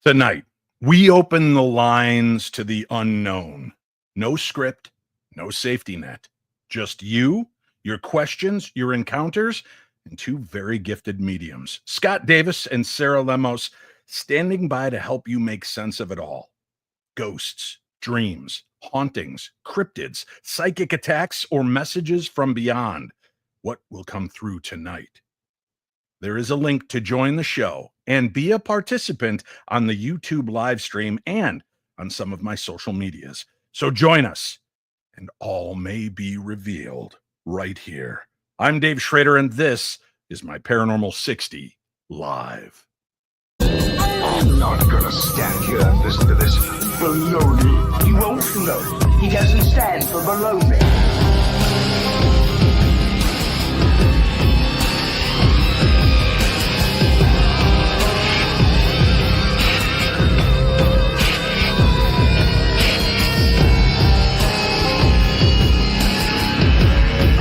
Tonight, we open the lines to the unknown. No script, no safety net. Just you, your questions, your encounters, and two very gifted mediums, Scott Davis and Sarah Lemos, standing by to help you make sense of it all. Ghosts, dreams, hauntings, cryptids, psychic attacks, or messages from beyond. What will come through tonight? There is a link to join the show and be a participant on the YouTube live stream and on some of my social medias. So join us, and all may be revealed right here. I'm Dave Schrader, and this is my Paranormal 60 Live. I'm not gonna stand here and listen to this baloney. You won't know. He doesn't stand for baloney.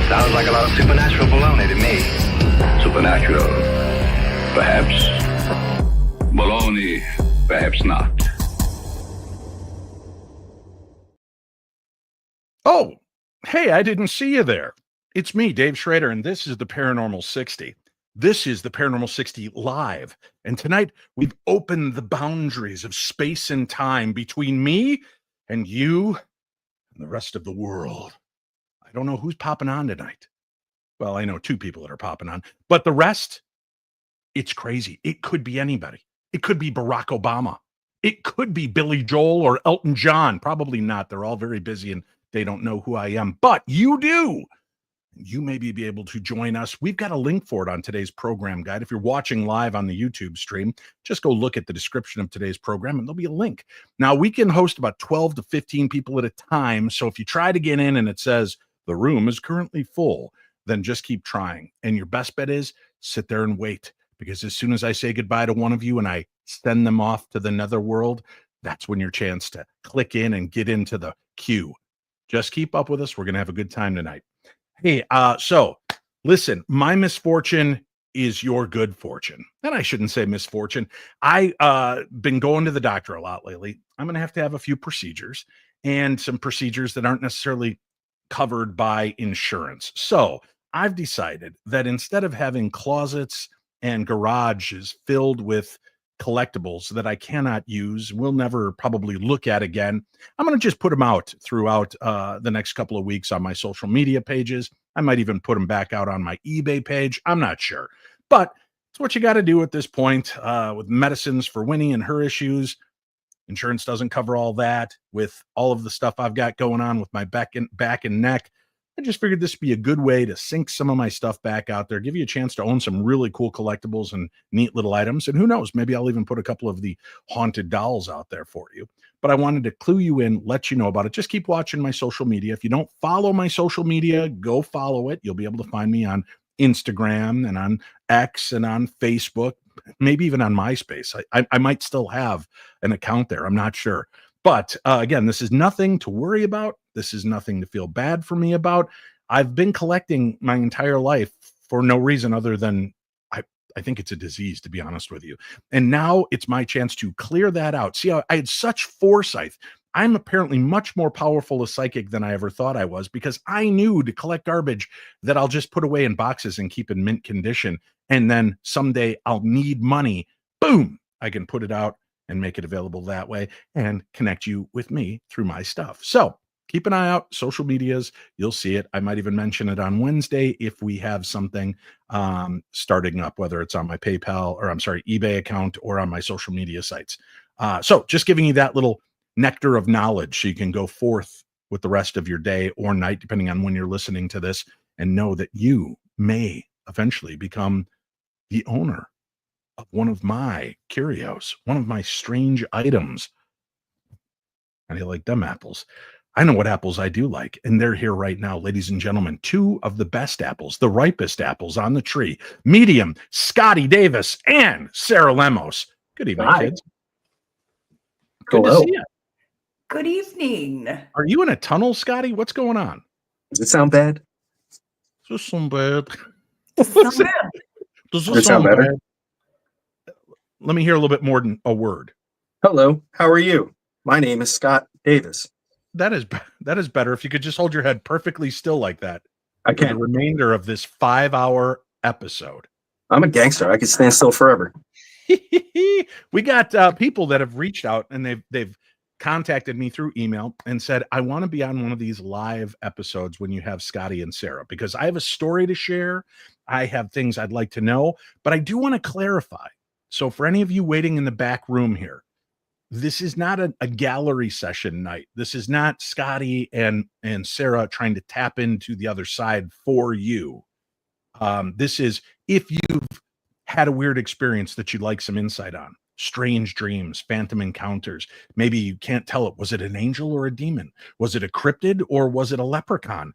Sounds like a lot of supernatural baloney to me. Supernatural, perhaps. Baloney, perhaps not. Oh, hey, I didn't see you there. It's me, Dave Schrader, and this is the Paranormal 60. This is the Paranormal 60 Live. And tonight, we've opened the boundaries of space and time between me and you and the rest of the world. I don't know who's popping on tonight. Well, I know two people that are popping on, but the rest, it's crazy. It could be anybody. It could be Barack Obama. It could be Billy Joel or Elton John. Probably not. They're all very busy and they don't know who I am, but you do. You may be able to join us. We've got a link for it on today's program guide. If you're watching live on the YouTube stream, just go look at the description of today's program and there'll be a link. Now, we can host about 12 to 15 people at a time. So if you try to get in and it says the room is currently full, then just keep trying. And your best bet is sit there and wait, because as soon as I say goodbye to one of you and I send them off to the netherworld, that's when your chance to click in and get into the queue. Just keep up with us. We're going to have a good time tonight. Hey, so listen, my misfortune is your good fortune. And I shouldn't say misfortune. I been going to the doctor a lot lately. I'm going to have a few procedures, and some procedures that aren't necessarily covered by insurance. So I've decided that instead of having closets and garages filled with collectibles that I cannot use, will never probably look at again, I'm going to just put them out throughout the next couple of weeks on my social media pages. I might even put them back out on my eBay page. I'm not sure, but it's what you got to do at this point with medicines for Winnie and her issues. Insurance doesn't cover all that. With all of the stuff I've got going on with my back and neck, I just figured this would be a good way to sink some of my stuff back out there, give you a chance to own some really cool collectibles and neat little items. And who knows, maybe I'll even put a couple of the haunted dolls out there for you. But I wanted to clue you in, let you know about it. Just keep watching my social media. If you don't follow my social media, go follow it. You'll be able to find me on Instagram and on X and on Facebook, maybe even on MySpace. I might still have an account there. I'm not sure. But again, this is nothing to worry about. This is nothing to feel bad for me about. I've been collecting my entire life for no reason other than I think it's a disease, to be honest with you. And now it's my chance to clear that out. See, I had such foresight. I'm apparently much more powerful a psychic than I ever thought I was, because I knew to collect garbage that I'll just put away in boxes and keep in mint condition. And then someday I'll need money. Boom, I can put it out and make it available that way and connect you with me through my stuff. So keep an eye out, social medias, you'll see it. I might even mention it on Wednesday if we have something starting up, whether it's on my PayPal or eBay account or on my social media sites. So just giving you that little nectar of knowledge so you can go forth with the rest of your day or night, depending on when you're listening to this, and know that you may eventually become the owner of one of my curios, one of my strange items. And I like them apples. I know what apples I do like, and they're here right now, ladies and gentlemen. Two of the best apples, the ripest apples on the tree. Medium, Scotty Davis and Sarah Lemos. Good evening, kids. Good to see you. Good evening. Are you in a tunnel, Scotty? What's going on? Does it sound bad? Does it sound bad? Does Does it sound better? bad? Let me hear a little bit more than a word. Hello, how are you? My name is Scott Davis. That is better. If you could just hold your head perfectly still like that I for the can. remainder of this 5-hour episode. I'm a gangster. I could stand still forever. We got people that have reached out and they've contacted me through email and said, I want to be on one of these live episodes when you have Scotty and Sarah, because I have a story to share. I have things I'd like to know, but I do want to clarify. So for any of you waiting in the back room here, this is not a gallery session night. This is not Scotty and Sarah trying to tap into the other side for you. This is if you've had a weird experience that you'd like some insight on, strange dreams, phantom encounters. Maybe you can't tell it. Was it an angel or a demon? Was it a cryptid or was it a leprechaun?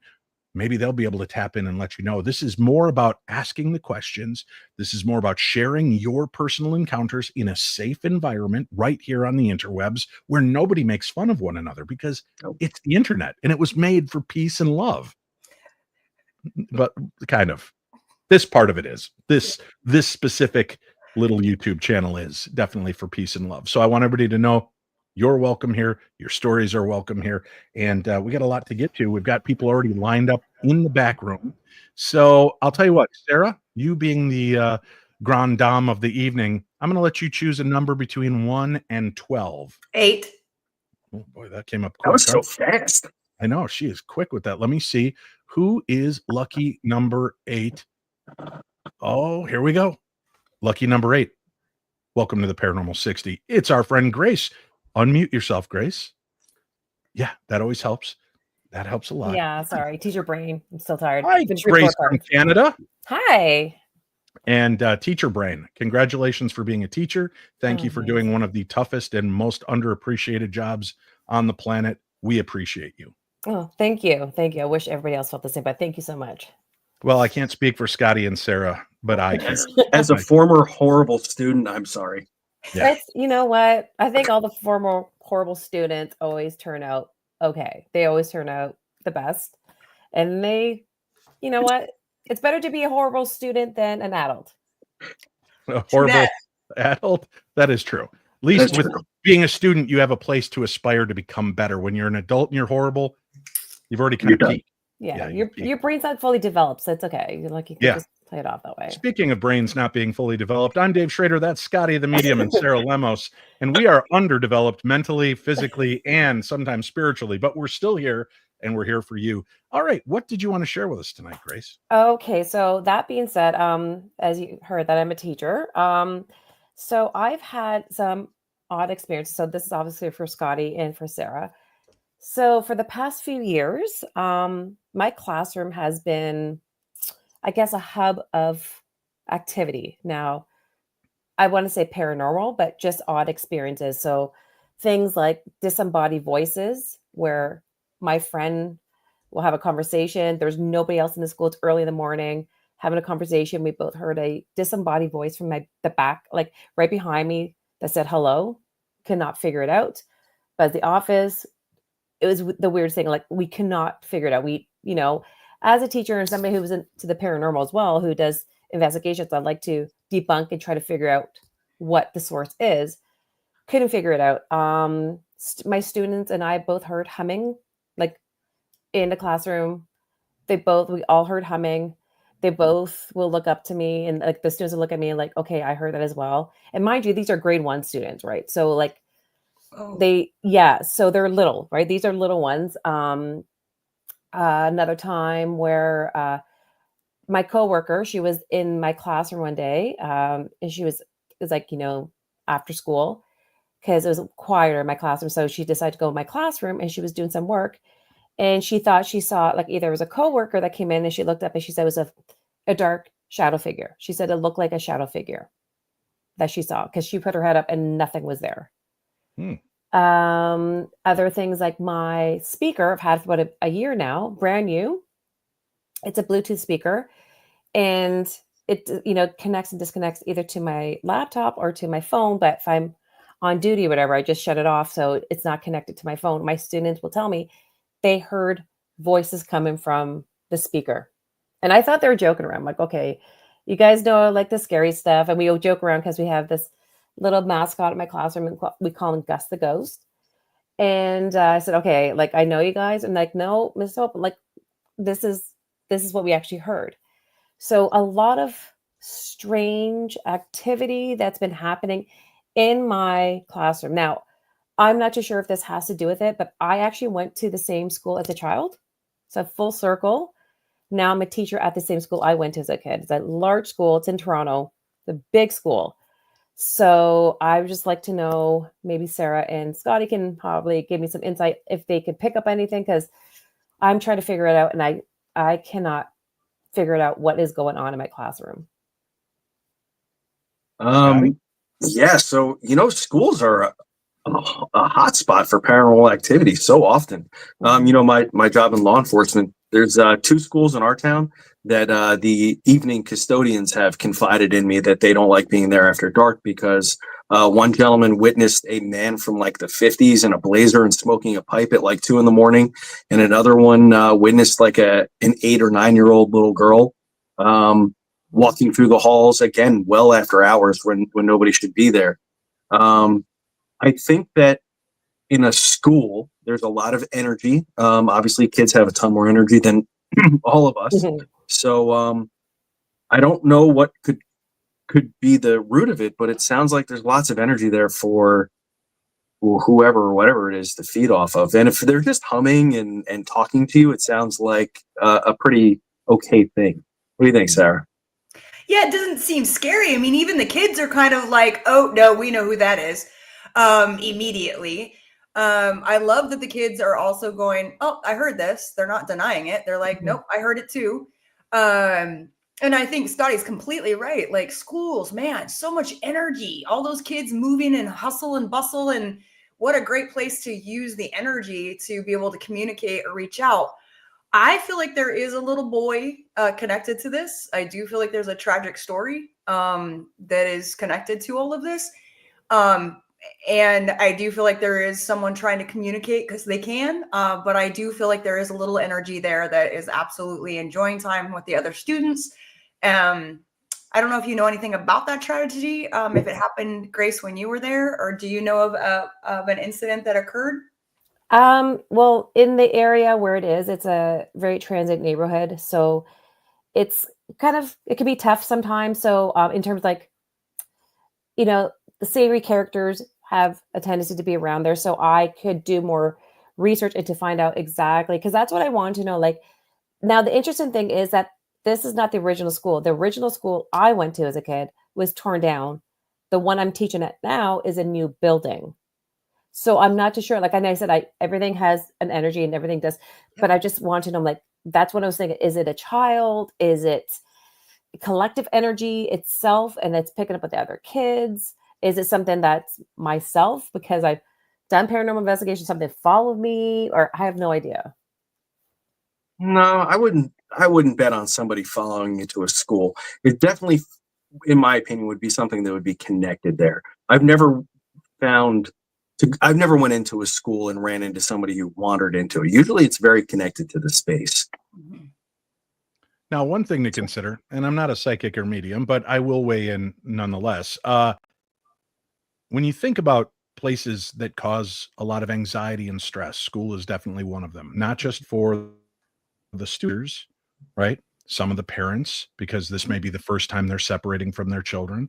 Maybe they'll be able to tap in and let you know. This is more about asking the questions. This is more about sharing your personal encounters in a safe environment right here on the interwebs where nobody makes fun of one another, because it's the internet and it was made for peace and love. But kind of. This part of it is. This specific little YouTube channel is definitely for peace and love. So I want everybody to know you're welcome here. Your stories are welcome here. And we got a lot to get to. We've got people already lined up in the back room. So I'll tell you what, Sarah, you being the grande dame of the evening, I'm going to let you choose a number between 1 and 12. 8. Oh boy, that came up quick. That was so fast. I know, she is quick with that. Let me see. Who is lucky number 8? Oh, here we go. Lucky number 8. Welcome to the Paranormal 60. It's our friend Grace. Unmute yourself, Grace. Yeah, that always helps. That helps a lot. Yeah, sorry. Teacher brain. I'm still tired. Hi, Grace from Canada. Hi. And Teacher Brain. Congratulations for being a teacher. Thank you for doing one of the toughest and most underappreciated jobs on the planet. We appreciate you. Oh, thank you. Thank you. I wish everybody else felt the same, but thank you so much. Well, I can't speak for Scotty and Sarah, but I can. As a former horrible student, I'm sorry. Yeah. It's, you know what? I think all the former horrible students always turn out okay. They always turn out the best. And you know what? It's better to be a horrible student than an adult. A horrible adult? That is true. At least with being a student, you have a place to aspire to become better. When you're an adult and you're horrible, you've already kind of peaked. Yeah, your brain's not fully developed, so it's okay. You can just play it off that way. Speaking of brains not being fully developed, I'm Dave Schrader. That's Scotty the Medium and Sarah Lemos. And we are underdeveloped mentally, physically, and sometimes spiritually, but we're still here and we're here for you. All right. What did you want to share with us tonight, Grace? Okay. So that being said, as you heard that I'm a teacher. So I've had some odd experiences. So this is obviously for Scotty and for Sarah. So for the past few years, my classroom has been, I guess, a hub of activity. Now, I want to say paranormal, but just odd experiences. So things like disembodied voices, where my friend will have a conversation. There's nobody else in the school. It's early in the morning, having a conversation. We both heard a disembodied voice from the back, like right behind me, that said hello. Could not figure it out. But at the office, it was the weirdest thing. Like, we cannot figure it out. We, as a teacher and somebody who was into the paranormal as well, who does investigations, I'd like to debunk and try to figure out what the source is. Couldn't figure it out. My students and I both heard humming, like in the classroom. We all heard humming. They both will look up to me, and like the students will look at me like, okay, I heard that as well. And mind you, these are grade 1 students, right? So like, so they're little, right? These are little ones. Another time where my coworker, she was in my classroom one day, and it was like, after school, because it was quieter in my classroom. So she decided to go in my classroom, and she was doing some work, and she thought she saw, like, either it was a coworker that came in, and she looked up and she said it was a dark shadow figure. She said it looked like a shadow figure that she saw, because she put her head up and nothing was there. Other things like my speaker, I've had for about a year now, brand new. It's a Bluetooth speaker, and it, connects and disconnects either to my laptop or to my phone. But if I'm on duty or whatever, I just shut it off so it's not connected to my phone. My students will tell me they heard voices coming from the speaker. And I thought they were joking around. I'm like, okay, you guys know, like, the scary stuff. And we all joke around because we have this little mascot in my classroom, and we call him Gus the Ghost. And I said, okay, like, I know you guys. And like, no, Miss Hope, like, this is what we actually heard. So a lot of strange activity that's been happening in my classroom. Now, I'm not too sure if this has to do with it, but I actually went to the same school as a child. So full circle. Now I'm a teacher at the same school I went to as a kid. It's a large school. It's in Toronto, the big school. So I would just like to know, maybe Sarah and Scotty can probably give me some insight if they could pick up anything, because I'm trying to figure it out, and I cannot figure it out what is going on in my classroom. Yeah, so schools are a hot spot for paranormal activity so often. My job in law enforcement, there's 2 schools in our town that the evening custodians have confided in me that they don't like being there after dark because one gentleman witnessed a man from like the 50s in a blazer and smoking a pipe at like 2 a.m, and another one witnessed like an 8 or 9-year-old little girl walking through the halls, again well after hours when nobody should be there. I think that in a school, there's a lot of energy. Obviously, kids have a ton more energy than all of us. So I don't know what could be the root of it, but it sounds like there's lots of energy there for whoever or whatever it is to feed off of. And if they're just humming and talking to you, it sounds like a pretty okay thing. What do you think, Sarah? Yeah, it doesn't seem scary. I mean, even the kids are kind of like, oh, no, we know who that is, immediately. I love that the kids are also going, oh, I heard this. They're not denying it. They're like, nope, I heard it too. And I think Scotty's completely right. Like, schools, man, so much energy, all those kids moving and hustle and bustle. And what a great place to use the energy to be able to communicate or reach out. I feel like there is a little boy connected to this. I do feel like there's a tragic story that is connected to all of this. And I do feel like there is someone trying to communicate because they can, but I do feel like there is a little energy there that is absolutely enjoying time with the other students. I don't know if you know anything about that tragedy, if it happened, Grace, when you were there, or do you know of an incident that occurred? Well, in the area where it is, it's a very transit neighborhood. So it's it can be tough sometimes. So in terms like, the savory characters have a tendency to be around there. So I could do more research and to find out exactly, because that's what I want to know. Like, now the interesting thing is that this is not the original school. The original school I went to as a kid was torn down. The one I'm teaching at now is a new building. So I'm not too sure. Like I said, everything has an energy and everything does, but I just want to know, like, that's what I was thinking. Is it a child? Is it collective energy itself and it's picking up with the other kids? Is it something that's myself because I've done paranormal investigation, something followed me, or I have no idea? No, I wouldn't bet on somebody following you to a school. It definitely, in my opinion, would be something that would be connected there. I've never went into a school and ran into somebody who wandered into it. Usually it's very connected to the space. Now, one thing to consider, and I'm not a psychic or medium, but I will weigh in nonetheless. When you think about places that cause a lot of anxiety and stress, school is definitely one of them, not just for the students, right? Some of the parents, because this may be the first time they're separating from their children.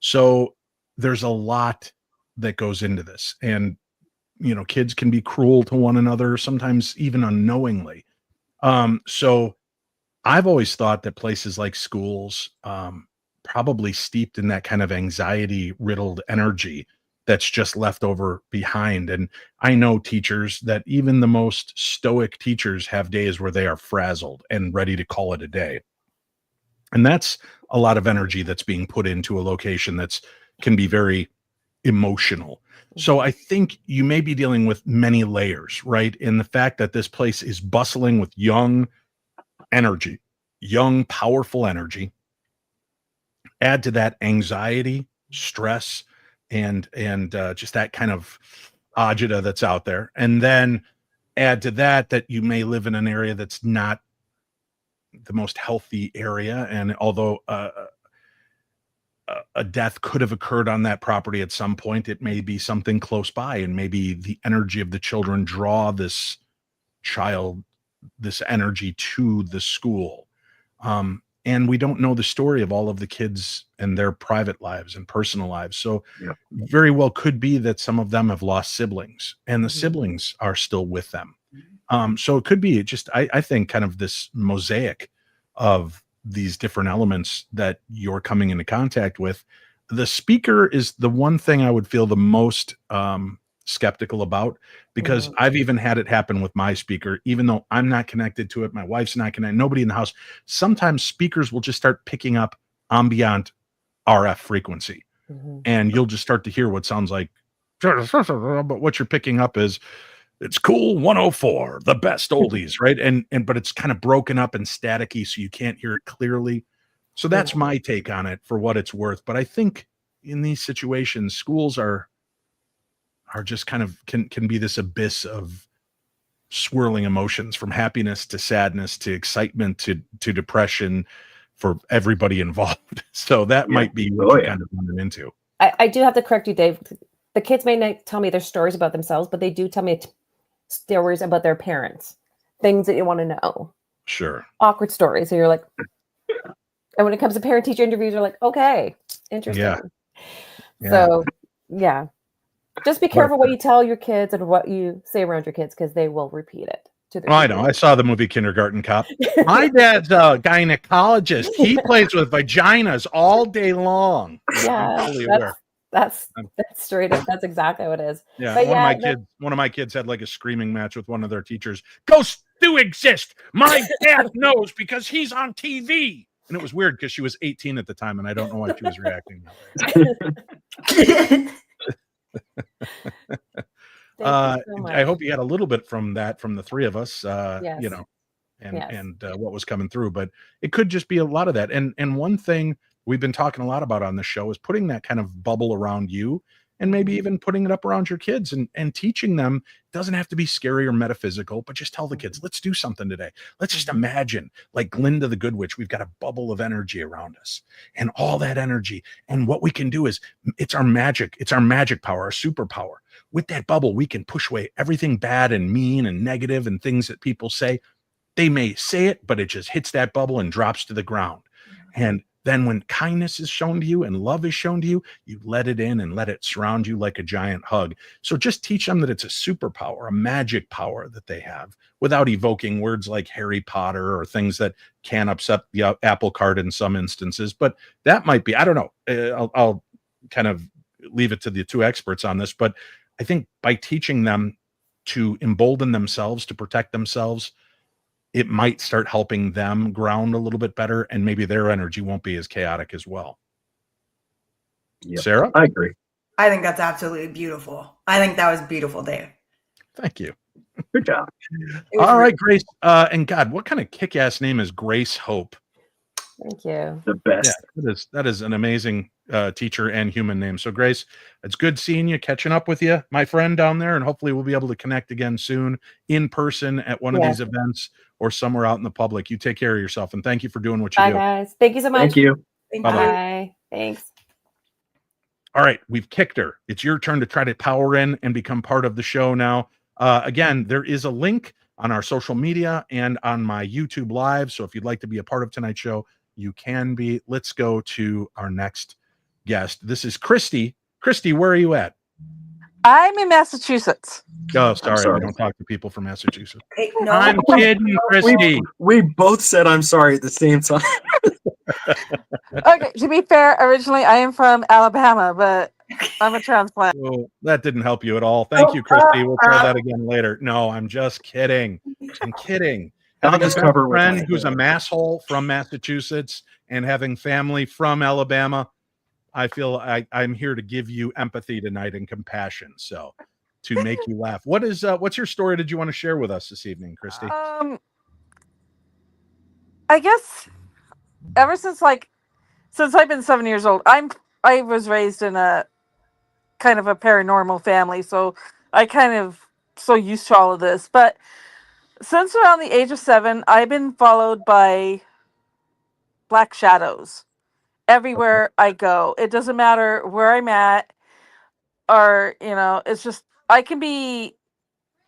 So there's a lot that goes into this. And, kids can be cruel to one another, sometimes even unknowingly. So I've always thought that places like schools, probably steeped in that kind of anxiety riddled energy that's just left over behind. And I know teachers that even the most stoic teachers have days where they are frazzled and ready to call it a day. And that's a lot of energy that's being put into a location can be very emotional. So I think you may be dealing with many layers, right? In the fact that this place is bustling with young energy, young, powerful energy. Add to that anxiety, stress, and just that kind of agita that's out there. And then add to that you may live in an area that's not the most healthy area. And although a a death could have occurred on that property at some point. It may be something close by, and maybe the energy of the children draw this energy to the school. And we don't know the story of all of the kids and their private lives and personal lives. So very well could be that some of them have lost siblings, and the siblings are still with them. So it could be just, I think, kind of this mosaic of these different elements that you're coming into contact with. The speaker is the one thing I would feel the most skeptical about, because I've even had it happen with my speaker, even though I'm not connected to it. My wife's not connected, nobody in the house. Sometimes speakers will just start picking up ambient RF frequency, and you'll just start to hear what sounds like, but what you're picking up is, it's cool 104, the best oldies, right? And but it's kind of broken up and staticky, so you can't hear it clearly. So that's my take on it, for what it's worth. But I think in these situations, schools are just kind of can be this abyss of swirling emotions, from happiness to sadness to excitement to depression for everybody involved. So that might be what you're kind of running into. I do have to correct you, Dave. The kids may not tell me their stories about themselves, but they do tell me stories about their parents, things that you want to know. Sure. Awkward stories. So you're like, and when it comes to parent-teacher interviews, you're like, okay, interesting. Yeah. So, just be careful what you tell your kids and what you say around your kids, because they will repeat it to their I know. I saw the movie Kindergarten Cop. My dad's a gynecologist. He plays with vaginas all day long. Yeah, that's straight up. That's exactly what it is. Yeah, but one of my kids had like a screaming match with one of their teachers. Ghosts do exist. My dad knows because he's on TV. And it was weird because she was 18 at the time, and I don't know why she was reacting that way. I hope you had a little bit from the three of us, you know, and what was coming through, but it could just be a lot of that. And one thing we've been talking a lot about on the show is putting that kind of bubble around you, and maybe even putting it up around your kids, and teaching them. It doesn't have to be scary or metaphysical, but just tell the kids, let's do something today. Let's just imagine, like Glinda the Good Witch, we've got a bubble of energy around us, and all that energy. And what we can do is, it's our magic power, our superpower. With that bubble, we can push away everything bad and mean and negative and things that people say. They may say it, but it just hits that bubble and drops to the ground. And then when kindness is shown to you and love is shown to you, you let it in and let it surround you like a giant hug. So just teach them that it's a superpower, a magic power that they have, without evoking words like Harry Potter or things that can upset the apple cart in some instances. But that might be, I don't know. I'll kind of leave it to the two experts on this, but I think by teaching them to embolden themselves, to protect themselves, it might start helping them ground a little bit better, and maybe their energy won't be as chaotic as well. Yep. Sarah? I agree. I think that's absolutely beautiful. I think that was beautiful, Dave. Thank you. Good job. All right, Grace. And God, what kind of kick-ass name is Grace Hope? Thank you. The best. Yeah, that is an amazing teacher and human name. So Grace, it's good seeing you, catching up with you, my friend down there, and hopefully we'll be able to connect again soon in person at one of these events or somewhere out in the public. You take care of yourself, and thank you for doing what you do. Bye, guys. Thank you so much. Thank you. Bye. Thanks. All right, we've kicked her. It's your turn to try to power in and become part of the show now. Again, there is a link on our social media and on my YouTube live. So if you'd like to be a part of tonight's show, you can be. Let's go to our next guest. This is Christy. Christy, where are you at? I'm in Massachusetts. Oh, sorry. We don't talk to people from Massachusetts. Hey, no. I'm kidding, Christy. We both said I'm sorry at the same time. Okay, to be fair, originally I am from Alabama, but I'm a transplant. Oh, that didn't help you at all. Thank you, Christy. We'll try that again later. No, I'm just kidding. I'm kidding. Having a friend who's a masshole from Massachusetts and having family from Alabama, I feel I'm here to give you empathy tonight and compassion. So to make you laugh. What's your story did you want to share with us this evening, Christy? I guess ever since I've been 7 years old, I was raised in a kind of a paranormal family, so I kind of so used to all of this. But since around the age of 7, I've been followed by black shadows. everywhere I go. It doesn't matter where I'm at, or it's just I can be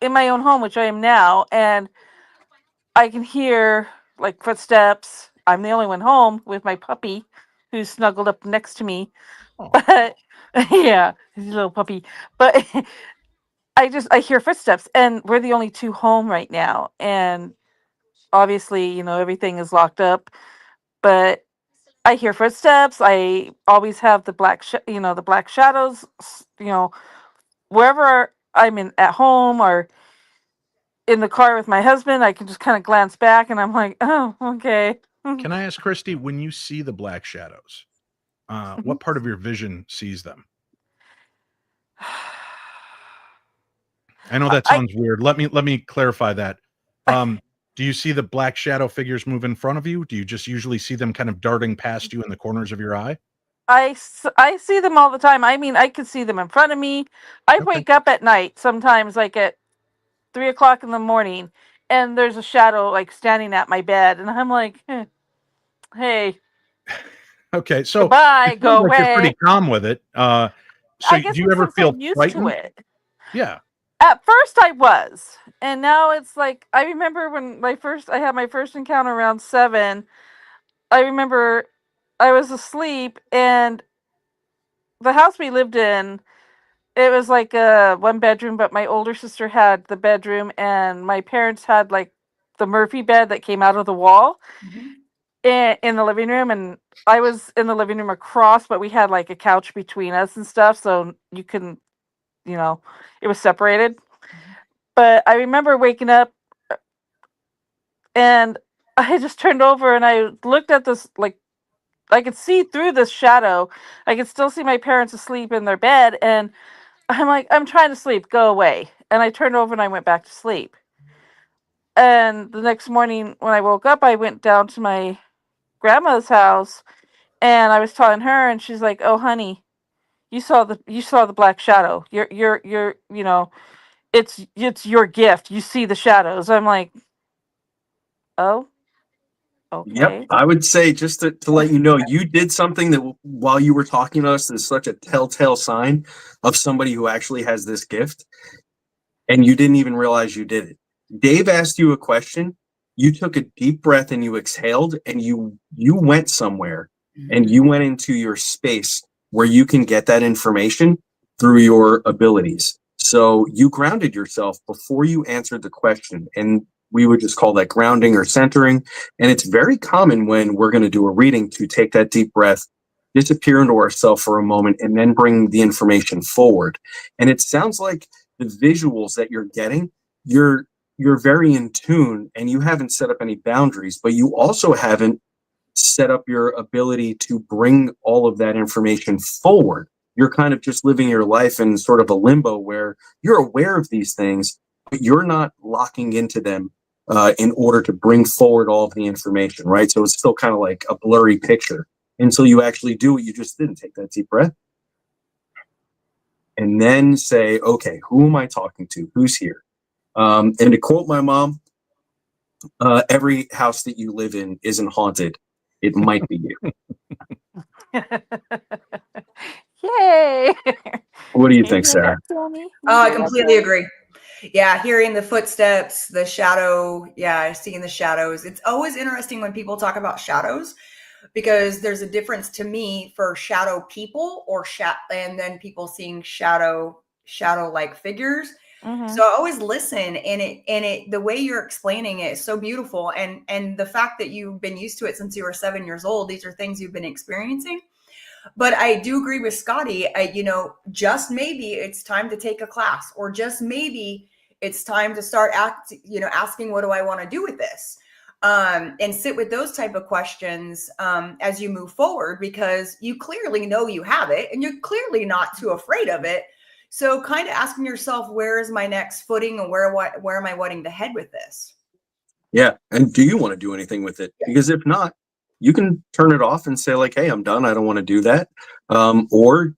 in my own home, which I am now, and I can hear like footsteps. I'm the only one home with my puppy who's snuggled up next to me. Oh. But yeah, he's a little puppy. But I hear footsteps, and we're the only two home right now. And obviously, everything is locked up, but I hear footsteps. I always have the the black shadows, wherever I'm at home or in the car with my husband, I can just kind of glance back and I'm like, oh, okay. Can I ask Christy, when you see the black shadows, what part of your vision sees them? I know that sounds weird. Let me clarify that. Do you see the black shadow figures move in front of you? Do you just usually see them kind of darting past you in the corners of your eye? I see them all the time. I mean, I can see them in front of me. I wake up at night sometimes, like at 3:00 in the morning, and there's a shadow like standing at my bed, and I'm like, hey. Okay, so goodbye, go away. You're pretty calm with it. So I guess do you ever feel used frightened? to it? Yeah. At first I was, and now it's like I remember when I had my first encounter around 7. I remember I was asleep, and the house we lived in, it was like a 1-bedroom, but my older sister had the bedroom, and my parents had like the Murphy bed that came out of the wall in the living room, and I was in the living room across, but we had like a couch between us and stuff, so you couldn't, it was separated. But I remember waking up, and I just turned over and I looked at this, like, I could see through this shadow. I could still see my parents asleep in their bed, and I'm like, I'm trying to sleep, go away. And I turned over and I went back to sleep. And the next morning when I woke up, I went down to my grandma's house, and I was telling her, and she's like, oh honey, you saw the black shadow. You're it's your gift. You see the shadows. I'm like, oh, okay. Yep. I would say, just to let you know, you did something that while you were talking to us is such a telltale sign of somebody who actually has this gift, and you didn't even realize you did it. Dave asked you a question. You took a deep breath and you exhaled, and you went somewhere, and you went into your space where you can get that information through your abilities. So you grounded yourself before you answered the question, and we would just call that grounding or centering. And it's very common when we're going to do a reading to take that deep breath, disappear into ourselves for a moment, and then bring the information forward. And it sounds like the visuals that you're getting, you're very in tune, and you haven't set up any boundaries, but you also haven't set up your ability to bring all of that information forward. You're kind of just living your life in sort of a limbo where you're aware of these things, but you're not locking into them in order to bring forward all of the information, right? So it's still kind of like a blurry picture until you actually do what you just did and take that deep breath. And then say, okay, who am I talking to? Who's here? And to quote my mom, every house that you live in isn't haunted. It might be you. Yay! What do you think, Sarah? Oh, I completely agree. Yeah, hearing the footsteps, the shadow, seeing the shadows. It's always interesting when people talk about shadows, because there's a difference to me for shadow people and then people seeing shadow like figures. So I always listen, and it the way you're explaining it is so beautiful, and the fact that you've been used to it since you were 7 years old. These are things you've been experiencing. But I do agree with Scotty. Just maybe it's time to take a class, or just maybe it's time to start asking, what do I want to do with this? And sit with those type of questions as you move forward, because you clearly know you have it, and you're clearly not too afraid of it. So kind of asking yourself, where is my next footing, and where am I wanting to head with this? Yeah. And do you want to do anything with it? Because if not, you can turn it off and say like, hey, I'm done. I don't want to do that. Or,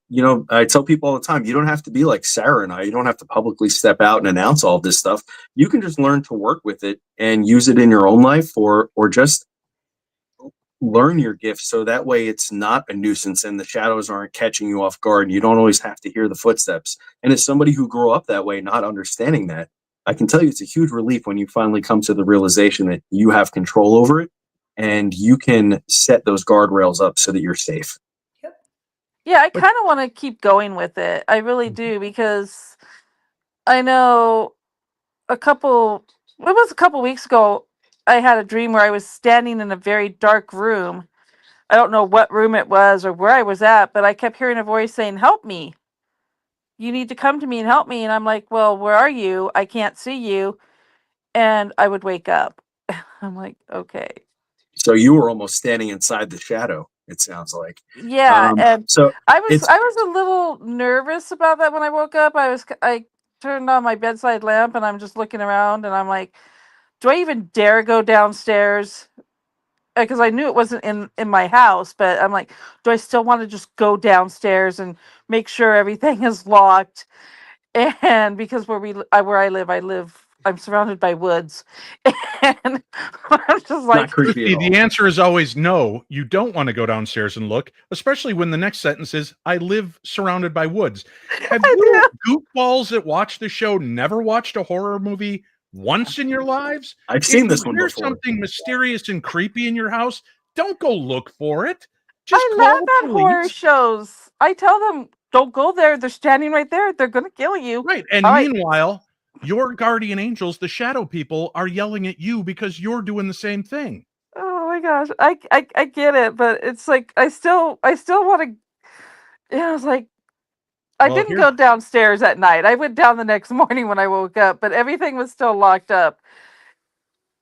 I tell people all the time, you don't have to be like Sarah and I. You don't have to publicly step out and announce all this stuff. You can just learn to work with it and use it in your own life, or just learn your gift so that way it's not a nuisance and the shadows aren't catching you off guard and you don't always have to hear the footsteps. And as somebody who grew up that way, not understanding that, I can tell you it's a huge relief when you finally come to the realization that you have control over it and you can set those guardrails up so that you're safe. Yeah, I kind of want to keep going with it. I really do, because I know it was a couple weeks ago, I had a dream where I was standing in a very dark room. I don't know what room it was or where I was at, but I kept hearing a voice saying, "Help me. You need to come to me and help me." And I'm like, "Well, where are you? I can't see you." And I would wake up. I'm like, "Okay." So you were almost standing inside the shadow, it sounds like. Yeah, and So I was it's a little nervous about that when I woke up. I turned on my bedside lamp and I'm just looking around and I'm like, do I even dare go downstairs? Because I knew it wasn't in my house, but I'm like, do I still want to just go downstairs and make sure everything is locked? And because where I live, I'm surrounded by woods, and I'm just not like, creepy at all. The answer is always no. You don't want to go downstairs and look, especially when the next sentence is, I live surrounded by woods. Have you goofballs that watch the show never watched a horror movie once in your lives? I've seen this If one there's before. something mysterious and creepy in your house, don't go look for it. Just I call laugh the at horror police. shows. I tell them, don't go there. They're standing right there. They're gonna kill you. Right. And All right. meanwhile, your guardian angels, the shadow people, are yelling at you because you're doing the same thing. Oh my gosh, I get it, but it's like I still want to. Yeah, I was like, I Well, didn't go downstairs at night. I went down the next morning when I woke up, but everything was still locked up.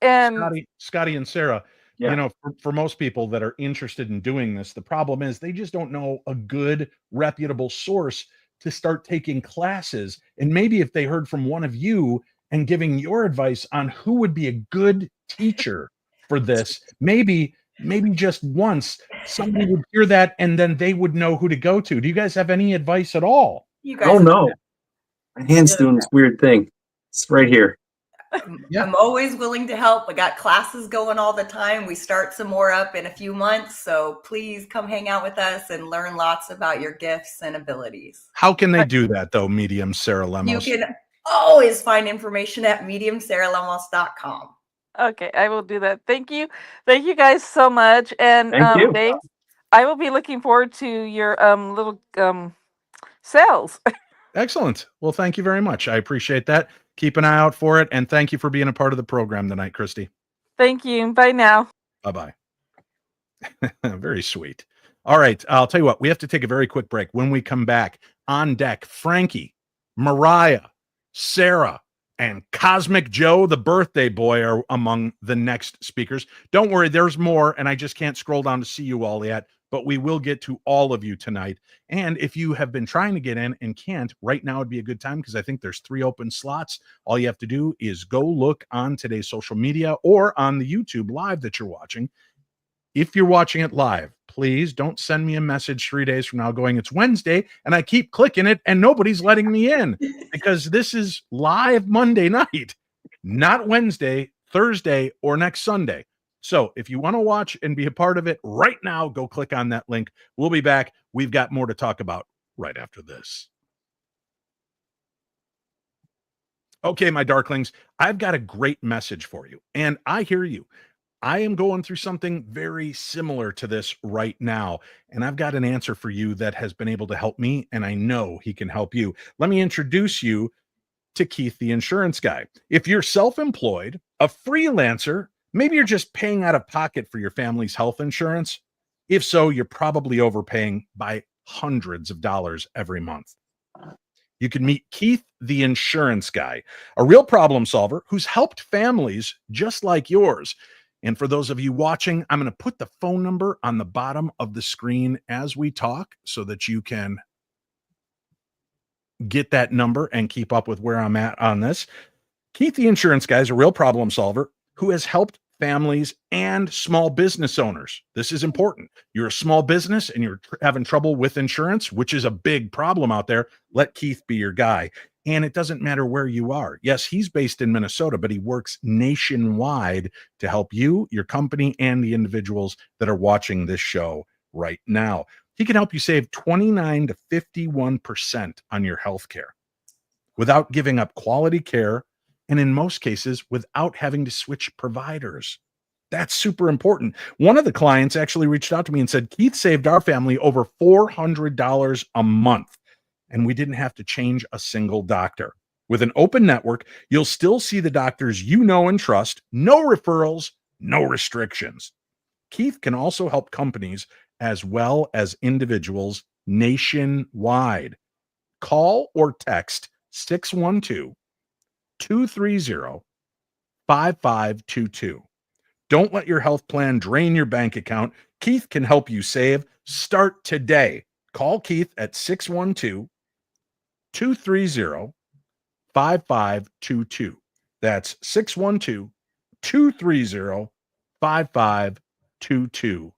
And Scotty and Sarah, Yeah. you know, for most people that are interested in doing this, the problem is they just don't know a good, reputable source to start taking classes. And maybe if they heard from one of you and giving your advice on who would be a good teacher for this, maybe just once somebody would hear that and then they would know who to go to. Do you guys have any advice at all? You guys Oh no, my hand's doing this weird thing. It's right here. Yeah. I'm always willing to help. I got classes going all the time. We start some more up in a few months. So please come hang out with us and learn lots about your gifts and abilities. How can they do that though, medium Sarah Lemos? You can always find information at mediumsarahlemos.com. okay, I will do that. Thank you guys so much. And Thank you. Dave, I will be looking forward to your little sales. Excellent. Well, thank you very much. I appreciate that. Keep an eye out for it. And thank you for being a part of the program tonight, Christy. Thank you. Bye now. Bye-bye. Very sweet. All right. I'll tell you what, we have to take a very quick break. When we come back, on deck, Frankie, Mariah, Sarah, and Cosmic Joe, the birthday boy, are among the next speakers. Don't worry, there's more, and I just can't scroll down to see you all yet, but we will get to all of you tonight. And if you have been trying to get in and can't, right now would be a good time because I think there's 3 open slots. All you have to do is go look on today's social media or on the YouTube live that you're watching. If you're watching it live, please don't send me a message 3 days from now going, it's Wednesday, and I keep clicking it and nobody's letting me in, because this is live Monday night, not Wednesday, Thursday, or next Sunday. So if you want to watch and be a part of it right now, go click on that link. We'll be back. We've got more to talk about right after this. Okay, my darklings, I've got a great message for you, and I hear you. I am going through something very similar to this right now, and I've got an answer for you that has been able to help me, and I know he can help you. Let me introduce you to Keith, the insurance guy. If you're self-employed, a freelancer, maybe you're just paying out of pocket for your family's health insurance. If so, you're probably overpaying by hundreds of dollars every month. You can meet Keith, the insurance guy, a real problem solver who's helped families just like yours. And for those of you watching, I'm going to put the phone number on the bottom of the screen as we talk so that you can get that number and keep up with where I'm at on this. Keith, the insurance guy, is a real problem solver who has helped families and small business owners. This is important. You're a small business and you're having trouble with insurance, which is a big problem out there. Let Keith be your guy. And it doesn't matter where you are. Yes, he's based in Minnesota, but he works nationwide to help you, your company, and the individuals that are watching this show right now. He can help you save 29 to 51% on your health care without giving up quality care, and in most cases, without having to switch providers. That's super important. One of the clients actually reached out to me and said, Keith saved our family over $400 a month, and we didn't have to change a single doctor. With an open network, you'll still see the doctors you know and trust, no referrals, no restrictions. Keith can also help companies as well as individuals nationwide. Call or text 612-230-5522. Don't let your health plan drain your bank account. Keith can help you save. Start today. Call Keith at 612-230-5522. That's 612-230-5522.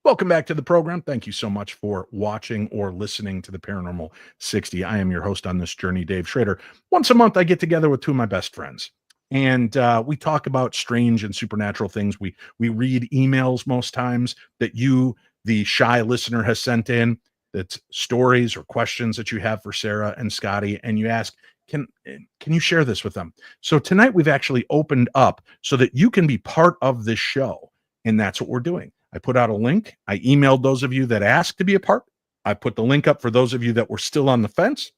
Welcome back to the program. Thank you so much for watching or listening to the Paranormal 60. I am your host on this journey, Dave Schrader. Once a month, I get together with two of my best friends, and we talk about strange and supernatural things. We read emails most times that you, the shy listener, has sent in. That's stories or questions that you have for Sarah and Scotty, and you ask, can you share this with them? So tonight we've actually opened up so that you can be part of this show, and that's what we're doing. I put out a link. I emailed those of you that asked to be a part. I put the link up for those of you that were still on the fence.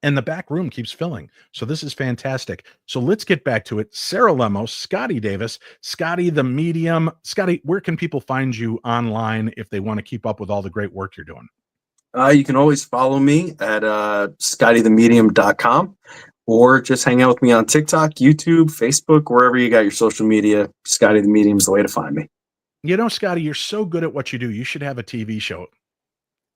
And the back room keeps filling. So this is fantastic. So let's get back to it. Sarah Lemos, Scotty Davis, Scotty the Medium. Scotty, where can people find you online if they want to keep up with all the great work you're doing? You can always follow me at scottythemedium.com, or just hang out with me on TikTok, YouTube, Facebook, wherever you got your social media. Scotty the Medium is the way to find me. You know, Scotty, you're so good at what you do. You should have a TV show.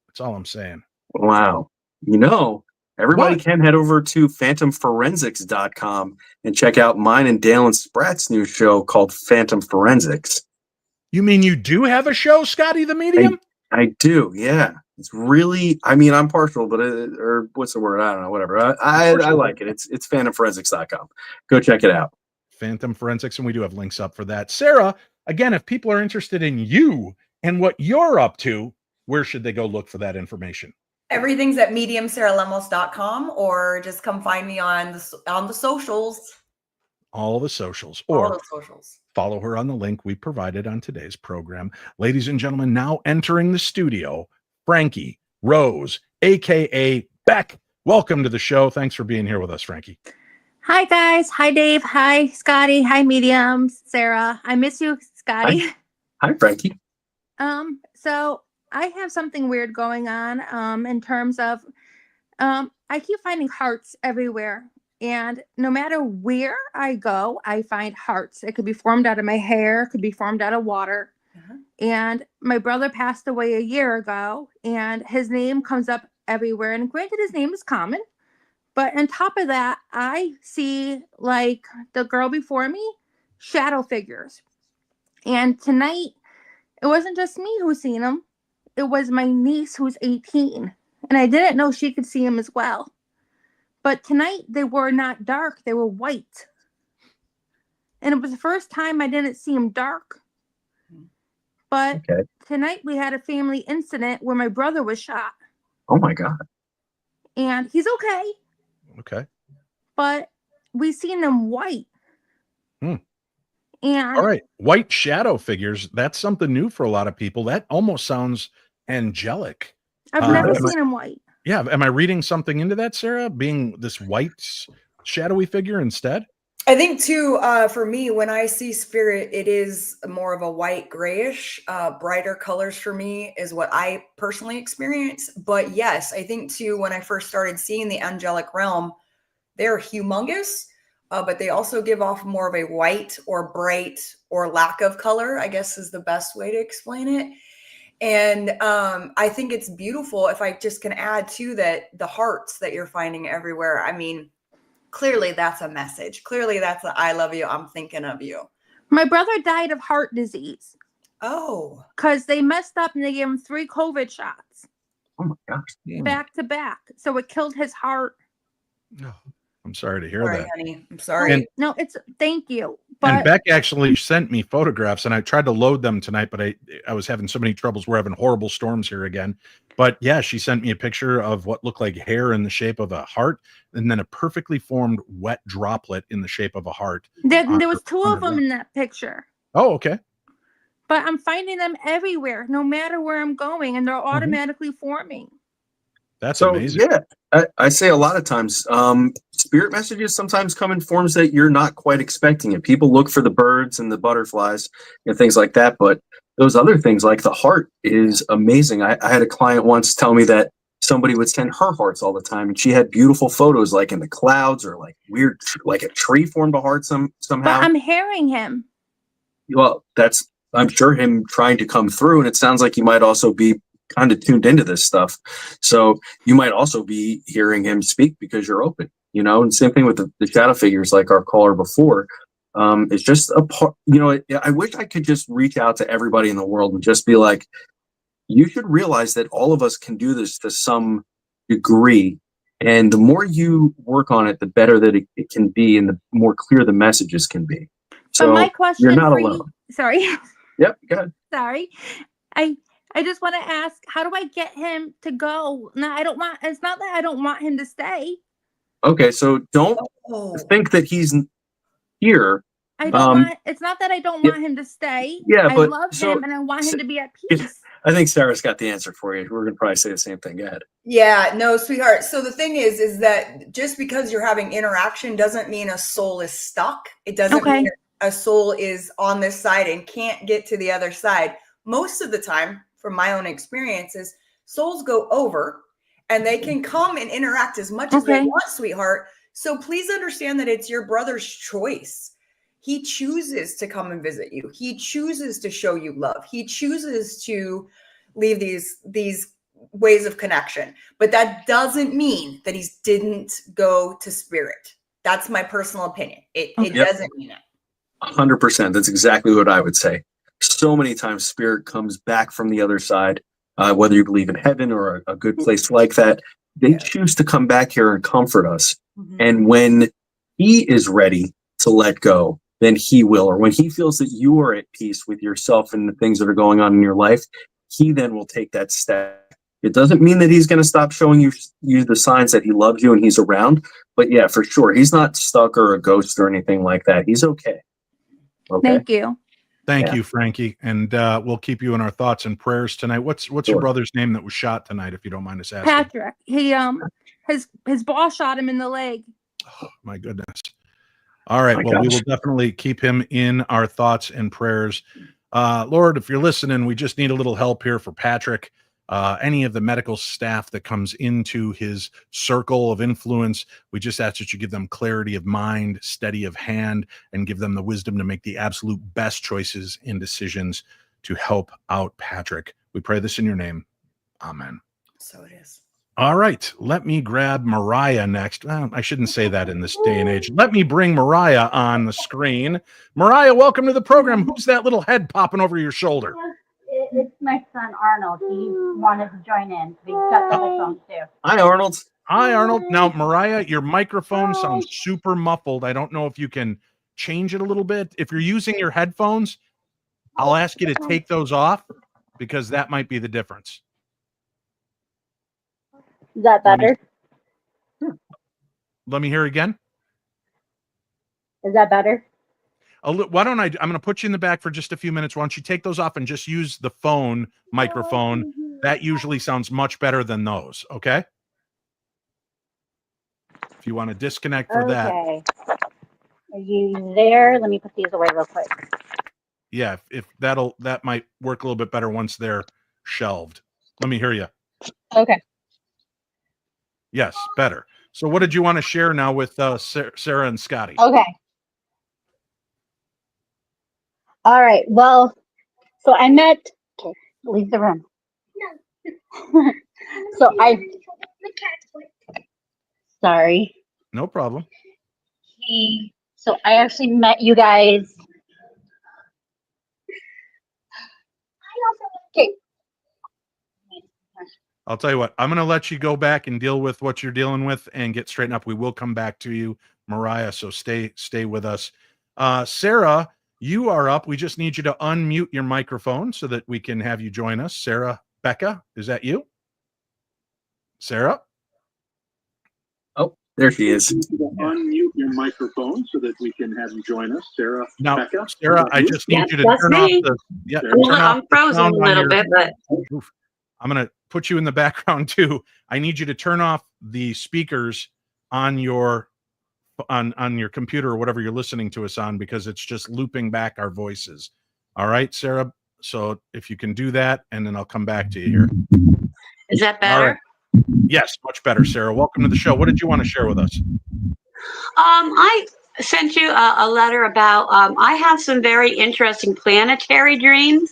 That's all I'm saying. Wow. You know, everybody What? can head over to phantomforensics.com and check out mine and Dale and Spratt's new show called Phantom Forensics. You mean you do have a show, Scotty the Medium? I do, yeah. It's really, I mean, I'm partial, but or what's the word? I don't know, whatever. I like it. It's phantomforensics.com. Go check it out. Phantom Forensics, and we do have links up for that. Sarah, again, if people are interested in you and what you're up to, where should they go look for that information? Everything's at mediumsarahlemos.com, or just come find me on the socials. All the socials. All Or the socials. follow her on the link we provided on today's program. Ladies and gentlemen, now entering the studio, Frankie Rose, a.k.a. Beck. Welcome to the show. Thanks for being here with us, Frankie. Hi, guys. Hi, Dave. Hi, Scotty. Hi, Medium. Sarah. I miss you, Scotty. Hi, Frankie. So I have something weird going on in terms of I keep finding hearts everywhere. And no matter where I go, I find hearts. It could be formed out of my hair. It could be formed out of water. Uh-huh. And my brother passed away a year ago, and his name comes up everywhere. And granted, his name is common. But on top of that, I see, like the girl before me, shadow figures. And tonight, it wasn't just me who seen them. It was my niece who's 18. And I didn't know she could see him as well. But tonight, they were not dark. They were white. And it was the first time I didn't see him dark. But tonight, we had a family incident where my brother was shot. Oh, my God. And he's okay. Okay. But we seen them white. And all right. White shadow figures. That's something new for a lot of people. That almost sounds angelic. I've never seen them white. Yeah. Am I reading something into that, Sarah? Being this white shadowy figure instead? I think too, for me, when I see spirit, it is more of a white grayish, brighter colors for me is what I personally experience. But yes, I think too, when I first started seeing the angelic realm, they're humongous, but they also give off more of a white or bright or lack of color, I guess is the best way to explain it. And I think it's beautiful. If I just can add to that, the hearts that you're finding everywhere. I mean, clearly that's a message. Clearly that's a, I love you. I'm thinking of you. My brother died of heart disease. Oh. Because they messed up and they gave him 3 COVID shots. Oh my gosh. back to back. So it killed his heart. Oh, I'm sorry to hear Sorry, that. honey. I'm sorry. And- No, it's thank you. And But Beck actually sent me photographs, and I tried to load them tonight, but I was having so many troubles. We're having horrible storms here again. But yeah, she sent me a picture of what looked like hair in the shape of a heart, and then a perfectly formed wet droplet in the shape of a heart. there on was her- two on of her them ground. in that picture. Oh, okay. But I'm finding them everywhere, no matter where I'm going, and they're automatically forming. That's So amazing. yeah, I say a lot of times, spirit messages sometimes come in forms that you're not quite expecting it. People look for the birds and the butterflies and things like that, but those other things like the heart is amazing. I had a client once tell me that somebody would send her hearts all the time, and she had beautiful photos like in the clouds or like weird, like a tree formed a heart somehow. But I'm hearing him. Well, that's, I'm sure, him trying to come through, and it sounds like you might also be kind of tuned into this stuff, so you might also be hearing him speak because you're open, and same thing with the shadow figures, like our caller before. It's just a part, I wish I could just reach out to everybody in the world and just be like, you should realize that all of us can do this to some degree, and the more you work on it, the better that it can be, and the more clear the messages can be. So But my question you're not for alone. you, sorry. Yep, go ahead. Sorry. I just want to ask, how do I get him to go? No, it's not that I don't want him to stay. Okay, so don't Oh. think that he's here. I don't want, it's not that I don't yeah, want him to stay. yeah, I but love so- him and I want him to be at yeah. peace. I think Sarah's got the answer for you. We're going to probably say the same thing. Go ahead. Yeah, no, sweetheart. So the thing is that just because you're having interaction doesn't mean a soul is stuck. It doesn't Okay. mean a soul is on this side and can't get to the other side. Most of the time, from my own experiences, souls go over and they can come and interact as much as they Okay. want, sweetheart. So please understand that it's your brother's choice. He chooses to come and visit you. He chooses to show you love. He chooses to leave these ways of connection. But that doesn't mean that he didn't go to spirit. That's my personal opinion. It Yep. doesn't mean it. 100%. That's exactly what I would say. So many times spirit comes back from the other side, whether you believe in heaven or a good place like that. They choose to come back here and comfort us. Mhm. And when he is ready to let go, then he will. Or when he feels that you are at peace with yourself and the things that are going on in your life, he then will take that step. It doesn't mean that he's going to stop showing you the signs that he loves you and he's around. But yeah, for sure, he's not stuck or a ghost or anything like that. He's okay. Okay. Thank you. Thank Yeah. you, Frankie. And we'll keep you in our thoughts and prayers tonight. What's your Sure. brother's name that was shot tonight, if you don't mind us asking? Patrick, he his boss shot him in the leg. Oh, my goodness. All right. My Well, we gosh. will definitely keep him in our thoughts and prayers. Lord, if you're listening, we just need a little help here for Patrick. Any of the medical staff that comes into his circle of influence, we just ask that you give them clarity of mind, steady of hand, and give them the wisdom to make the absolute best choices and decisions to help out Patrick. We pray this in your name. Amen. So it is. All right, let me grab Mariah next. Well, I shouldn't say that in this day and age. Let me bring Mariah on the screen. Mariah, welcome to the program. Who's that little head popping over your shoulder? It's my son Arnold. He wanted to join in. He's got the headphones too. Hi, Arnold. Hi, Arnold. Now, Mariah, your microphone sounds super muffled. I don't know if you can change it a little bit. If you're using your headphones, I'll ask you to take those off because that might be the difference. Is that better? Let me hear again. Is that better? Why don't I'm going to put you in the back for just a few minutes. Why don't you take those off and just use the phone microphone? That usually sounds much better than those. Okay. If you want to disconnect for that. Okay. Are you there? Let me put these away real quick. Yeah. If that might work a little bit better once they're shelved. Let me hear you. Okay. Yes. Better. So what did you want to share now with Sarah and Scotty? Okay. All right. Well, so I met. Okay, leave the room. So sorry. No problem. So I actually met you guys. Okay. I'll tell you what, I'm going to let you go back and deal with what you're dealing with and get straightened up. We will come back to you, Mariah. So stay with us. Sarah, you are up. We just need you to unmute your microphone so that we can have you join us. Sarah Becca, is that you? Sarah? Oh, there she is. Unmute your microphone so that we can have you join us. Sarah Becca? Sarah, I just need you to that's turn off me. the I'm frozen a little bit, but Oof. I'm going to put you in the background too. I need you to turn off the speakers on your computer or whatever you're listening to us on, because it's just looping back our voices. All right, Sarah. So if you can do that, and then I'll come back to you here. is that All better? right. Yes, much better, Sarah. Welcome to the show. What did you want to share with us? I sent you a letter about, I have some very interesting planetary dreams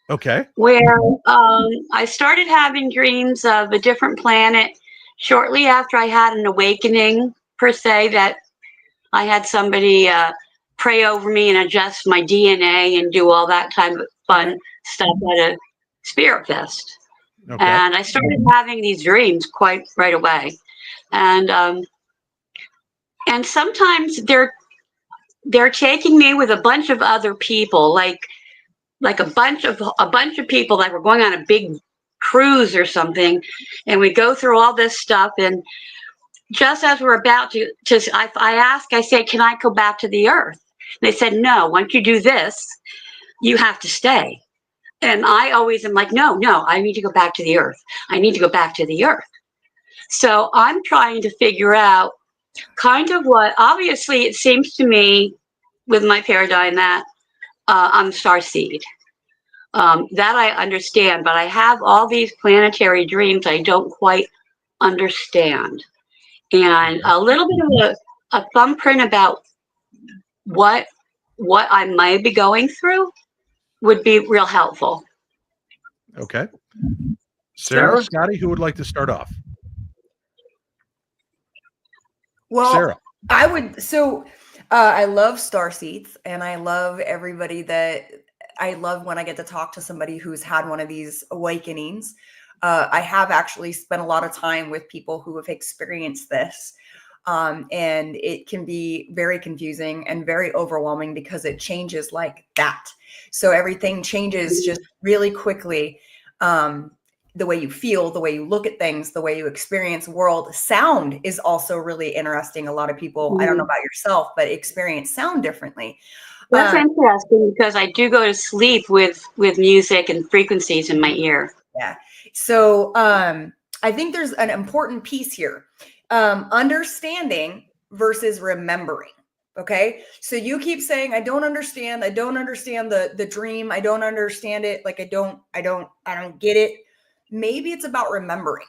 Okay. where I started having dreams of a different planet shortly after I had an awakening, per se, that I had somebody pray over me and adjust my DNA and do all that type of fun stuff at a spirit fest. Okay. And I started having these dreams quite right away. And sometimes they're taking me with a bunch of other people, like a bunch of people, like we're going on a big cruise or something, and we go through all this stuff, and just as we're about to I say, can I go back to the earth? And they said, no, once you do this, you have to stay. And I always am like, no, I need to go back to the earth. I need to go back to the earth. So I'm trying to figure out kind of what, obviously it seems to me with my paradigm that I'm starseed. That I understand, but I have all these planetary dreams I don't quite understand. And a little bit of a thumbprint about what I might be going through would be real helpful. Okay. Sarah, Scotty, who would like to start off? Well, Sarah. I would. So I love starseeds, and I love everybody that I love when I get to talk to somebody who's had one of these awakenings. I have actually spent a lot of time with people who have experienced this. And it can be very confusing and very overwhelming because it changes like that. So everything changes just really quickly. The way you feel, the way you look at things, the way you experience the world. Sound is also really interesting. A lot of people, I don't know about yourself, but experience sound differently. That's interesting because I do go to sleep with music and frequencies in my ear. Yeah. So I think there's an important piece here. Understanding versus remembering. Okay. So you keep saying, I don't understand the dream. I don't understand it. Like, I don't get it. Maybe it's about remembering.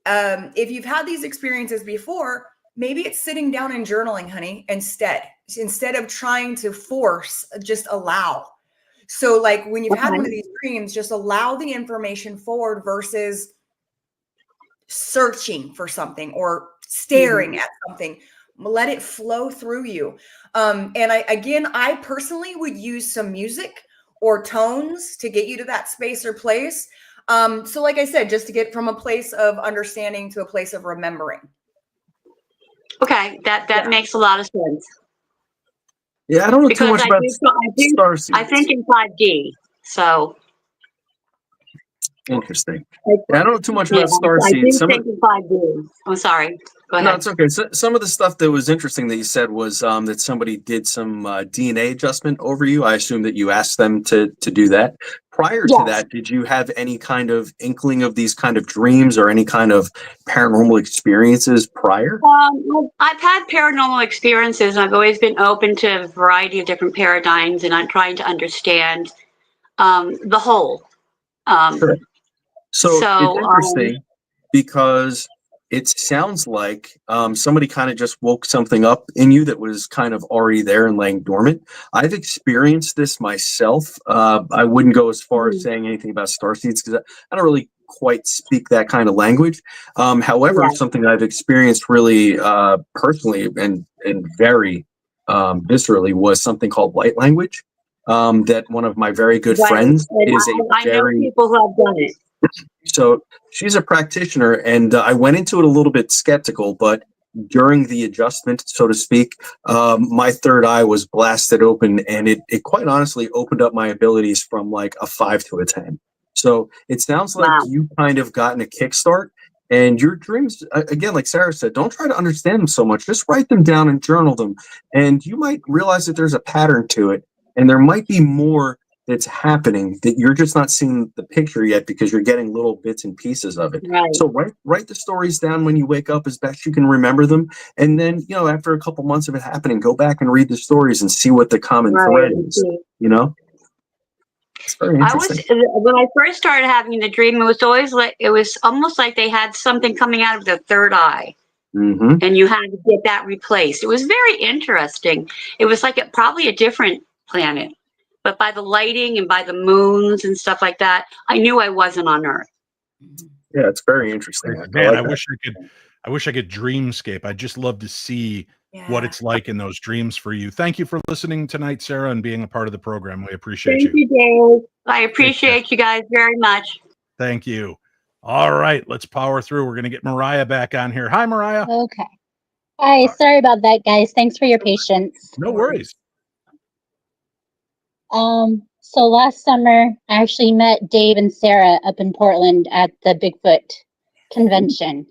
If you've had these experiences before, maybe it's sitting down and journaling, honey, instead of trying to force, just allow. So like when you've had one of these dreams, just allow the information forward versus searching for something or staring at something. Let it flow through you. And I personally would use some music or tones to get you to that space or place. So like I said, just to get from a place of understanding to a place of remembering. Okay, that makes a lot of sense. Yeah, I don't know because too much about starseeds. I think in 5D, so. Interesting. Yeah, I don't know too much about starseeds. I do think in 5D. I'm sorry. Go ahead. No, it's okay. So, some of the stuff that was interesting that you said was that somebody did some DNA adjustment over you. I assume that you asked them to do that. Prior to that, did you have any kind of inkling of these kind of dreams or any kind of paranormal experiences prior? I've had paranormal experiences, and I've always been open to a variety of different paradigms, and I'm trying to understand the whole. Sure. So it's interesting because it sounds like somebody kind of just woke something up in you that was kind of already there and laying dormant. I've experienced this myself. I wouldn't go as far as saying anything about starseeds because I don't really quite speak that kind of language. However, something I've experienced really personally and very viscerally was something called light language. That one of my very good friends is I know people who have done it. So she's a practitioner, and I went into it a little bit skeptical, but during the adjustment, so to speak, my third eye was blasted open, and it quite honestly opened up my abilities from like a 5 to a 10. So it sounds like Wow. you kind of gotten a kickstart, and your dreams, again, like Sarah said, don't try to understand them so much. Just write them down and journal them, and you might realize that there's a pattern to it, and there might be more that's happening that you're just not seeing the picture yet because you're getting little bits and pieces of it. Right. So write the stories down when you wake up as best you can remember them. And then, after a couple months of it happening, go back and read the stories and see what the common thread is, It's very interesting. When I first started having the dream, it was almost like they had something coming out of the third eye. Mm-hmm. And you had to get that replaced. It was very interesting. It was like probably a different planet. But by the lighting and by the moons and stuff like that, I knew I wasn't on Earth. Yeah, it's very interesting. Man, I wish I could dreamscape. I'd just love to see what it's like in those dreams for you. Thank you for listening tonight, Sarah, and being a part of the program. We appreciate Thank you, Dave. I appreciate you guys very much. Thank you. All right, let's power through. We're going to get Mariah back on here. Hi, Mariah. Okay. Hi, sorry about that, guys. Thanks for your patience. No worries. So last summer, I actually met Dave and Sarah up in Portland at the Bigfoot convention.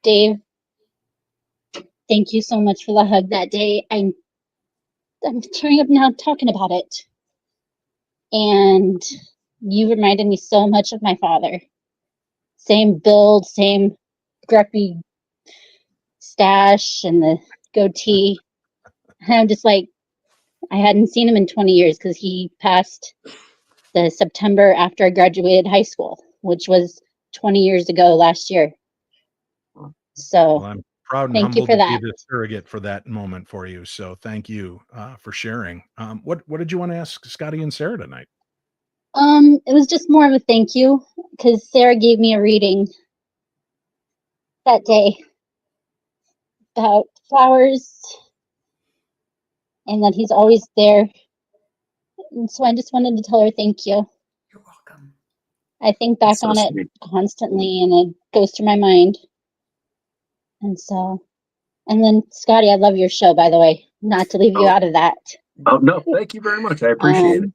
Dave, thank you so much for the hug that day. I'm tearing up now talking about it. And you reminded me so much of my father. Same build, same grumpy stash and the goatee. And I'm just like, I hadn't seen him in 20 years because he passed the September after I graduated high school, which was 20 years ago last year. So I'm proud and thank you humbled for to that. be the surrogate for that moment for you. So thank you for sharing. What did you want to ask Scotty and Sarah tonight? It was just more of a thank you because Sarah gave me a reading that day about flowers and that he's always there. And so I just wanted to tell her thank you. You're welcome. I think back That's so on it sweet. constantly and it goes through my mind. And so, and then Scotty, I love your show, by the way, not to leave you out of that. Oh, no, thank you very much. I appreciate it.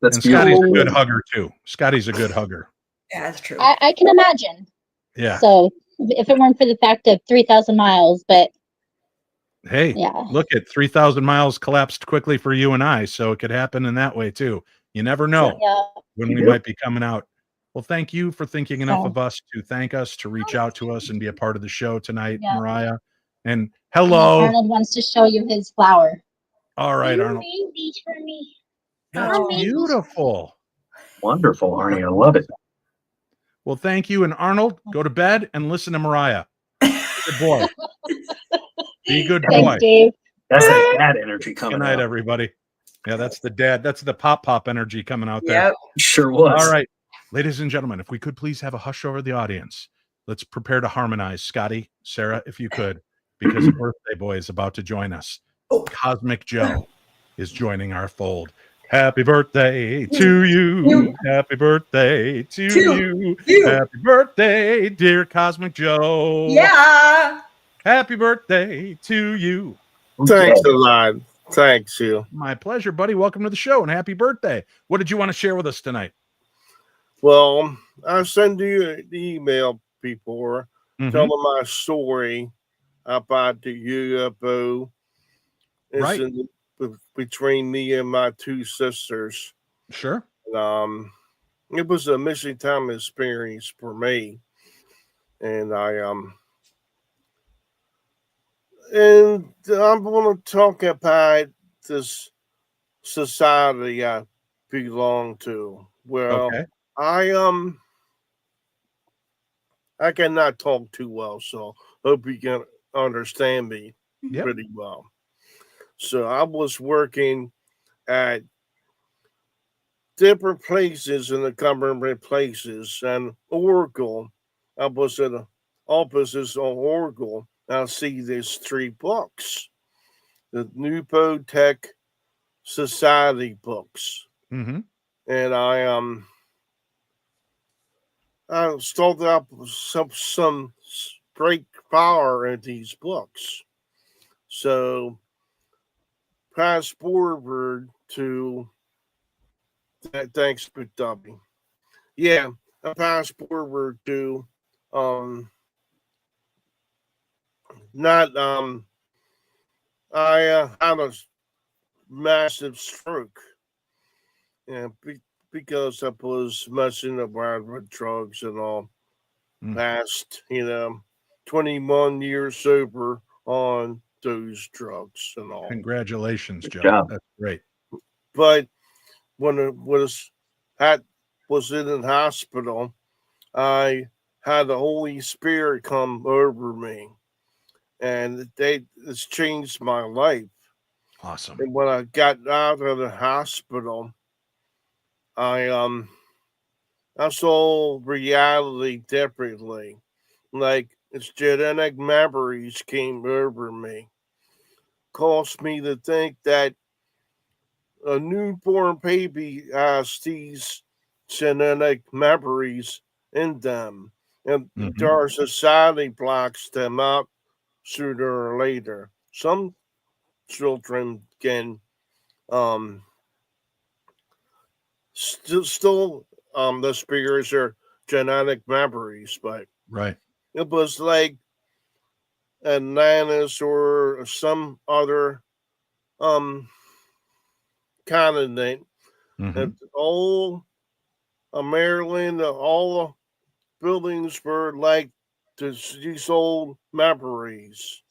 That's And Scotty's beautiful. a good hugger too. Scotty's a good hugger. Yeah, that's true. I can imagine. Yeah. So if it weren't for the fact of 3,000 miles, but Hey, yeah. look at 3,000 miles collapsed quickly for you and I, so it could happen in that way too. You never know when we might be coming out. Well, thank you for thinking enough of us to thank us, to reach out to us and be a part of the show tonight, Mariah. And hello. Arnold wants to show you his flower. All right, Arnold. made these for me. That's beautiful. Wonderful, Arnie. I love it. Well, thank you. And Arnold, go to bed and listen to Mariah. Good boy. Be a good boy. Thanks, Dave. That's that dad energy coming Good night, out. everybody. Yeah, that's the dad. That's the pop energy coming out there. Yep. Sure was. All right, ladies and gentlemen, if we could please have a hush over the audience. Let's prepare to harmonize. Scotty, Sarah, if you could, because a birthday boy is about to join us. Cosmic Joe is joining our fold. Happy birthday to you. Happy birthday to you. Happy birthday, dear Cosmic Joe. Yeah. Happy birthday to you. Thanks a lot. Thanks you. My pleasure, buddy. Welcome to the show and happy birthday. What did you want to share with us tonight? Well, I sent you the email before telling my story about the UFO incident between me and my two sisters. Sure. It was a missing time experience for me. And I'm going to talk about this society I belong to. Well, I cannot talk too well, so hope you can understand me pretty well. So I was working at different places in the government places, and Oracle. I was at the offices on Oracle. I see these 3 books, the Nouveau Tech Society books. and I started up some great power in these books. So fast forward to thanks, McDuffie. Yeah, I fast forward to not I had a massive stroke, and because I was messing around with drugs and all. Past 21 years sober on those drugs and all. Congratulations, Joe. job. That's great. But when it was in the hospital, I had the Holy Spirit come over me, and it's changed my life. Awesome. And when I got out of the hospital, I saw reality differently. Like its genetic memories came over me. Caused me to think that a newborn baby has these genetic memories in them. And our society blocks them up sooner or later. Some children can still the spirits are genetic memories, but right. It was like Atlantis or some other continent. And all Maryland, all the buildings were like these old memories.